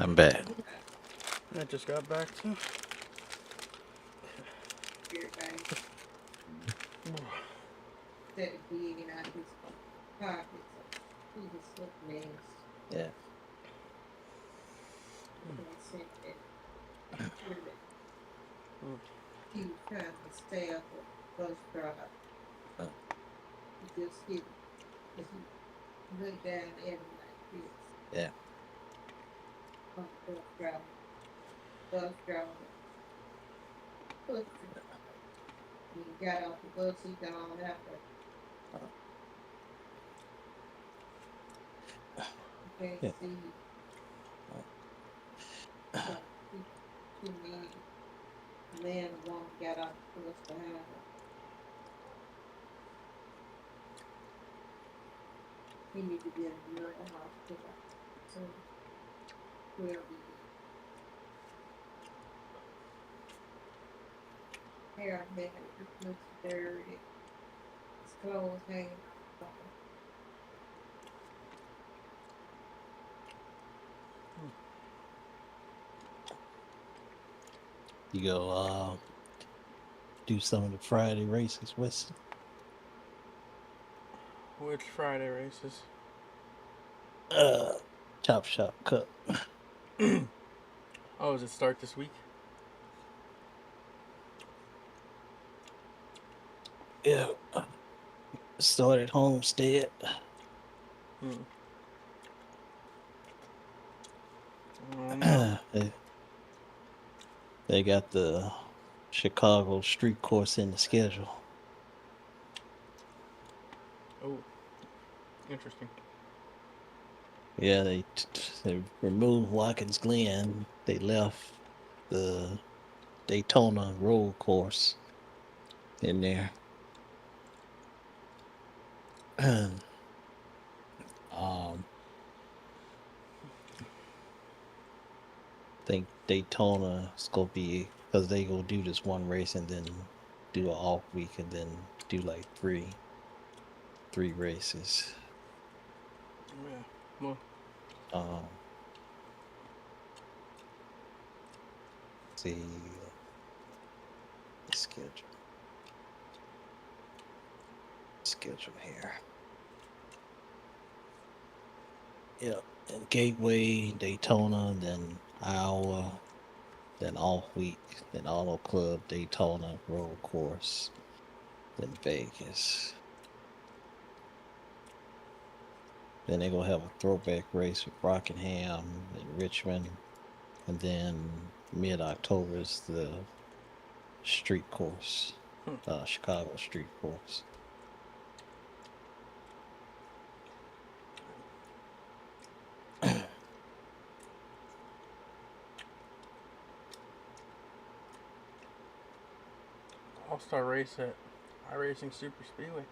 I'm back. I just got back too. Yeah. He was trying to stay up the bus drive. He just hit as he looked down at him like this. Yeah. On the bus driver. Bus driver. He got off the bus, he gone after. You can't Yeah. see. Too many. The man and woman got off the bus behind her. He needed to be in a rural hospital. So, where we hair man, it looks dirty. His clothes hanging off. You go do some of the Friday races, Weston? Which Friday races? Chop Shop Cup. Oh, does it start this week? Yeah. Started Homestead. They got the Chicago street course in the schedule. Oh, interesting. Yeah, they removed Watkins Glen. They left the Daytona road course in there. I think Daytona is gonna be, because they gonna do this one race and then do an off week and then do like three races. Yeah. Well. See the schedule here. Yep, and Gateway, Daytona, then Iowa, then off week, then Auto Club, Daytona, road course, then Vegas. Then they're gonna have a throwback race with Rockingham and Richmond, and then mid-October is the street course, Chicago street course. All-star race at iRacing Super Speedway.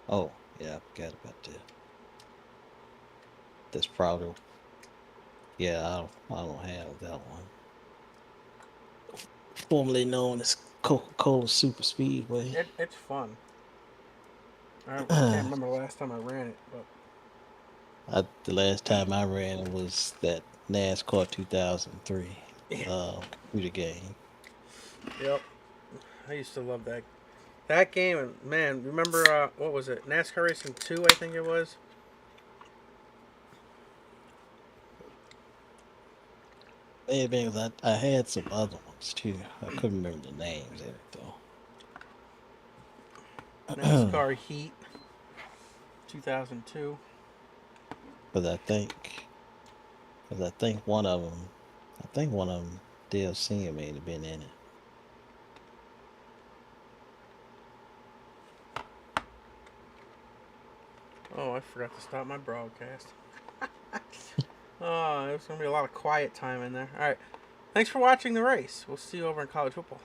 Oh, yeah, I forgot about that. That's probably, yeah, I don't have that one. Formerly known as Coca-Cola Super Speedway. It's fun. I can't remember the last time I ran it, but the last time I ran it was that NASCAR 2003 computer game. Yep, I used to love that game. And man, remember what was it? NASCAR Racing 2, I think it was. Yeah, because I had some other ones too. I couldn't remember the names of it though. NASCAR Heat 2002. Because I think one of them, Dale Senior may have been in it. Oh, I forgot to stop my broadcast. Oh, there's going to be a lot of quiet time in there. All right. Thanks for watching the race. We'll see you over in college football.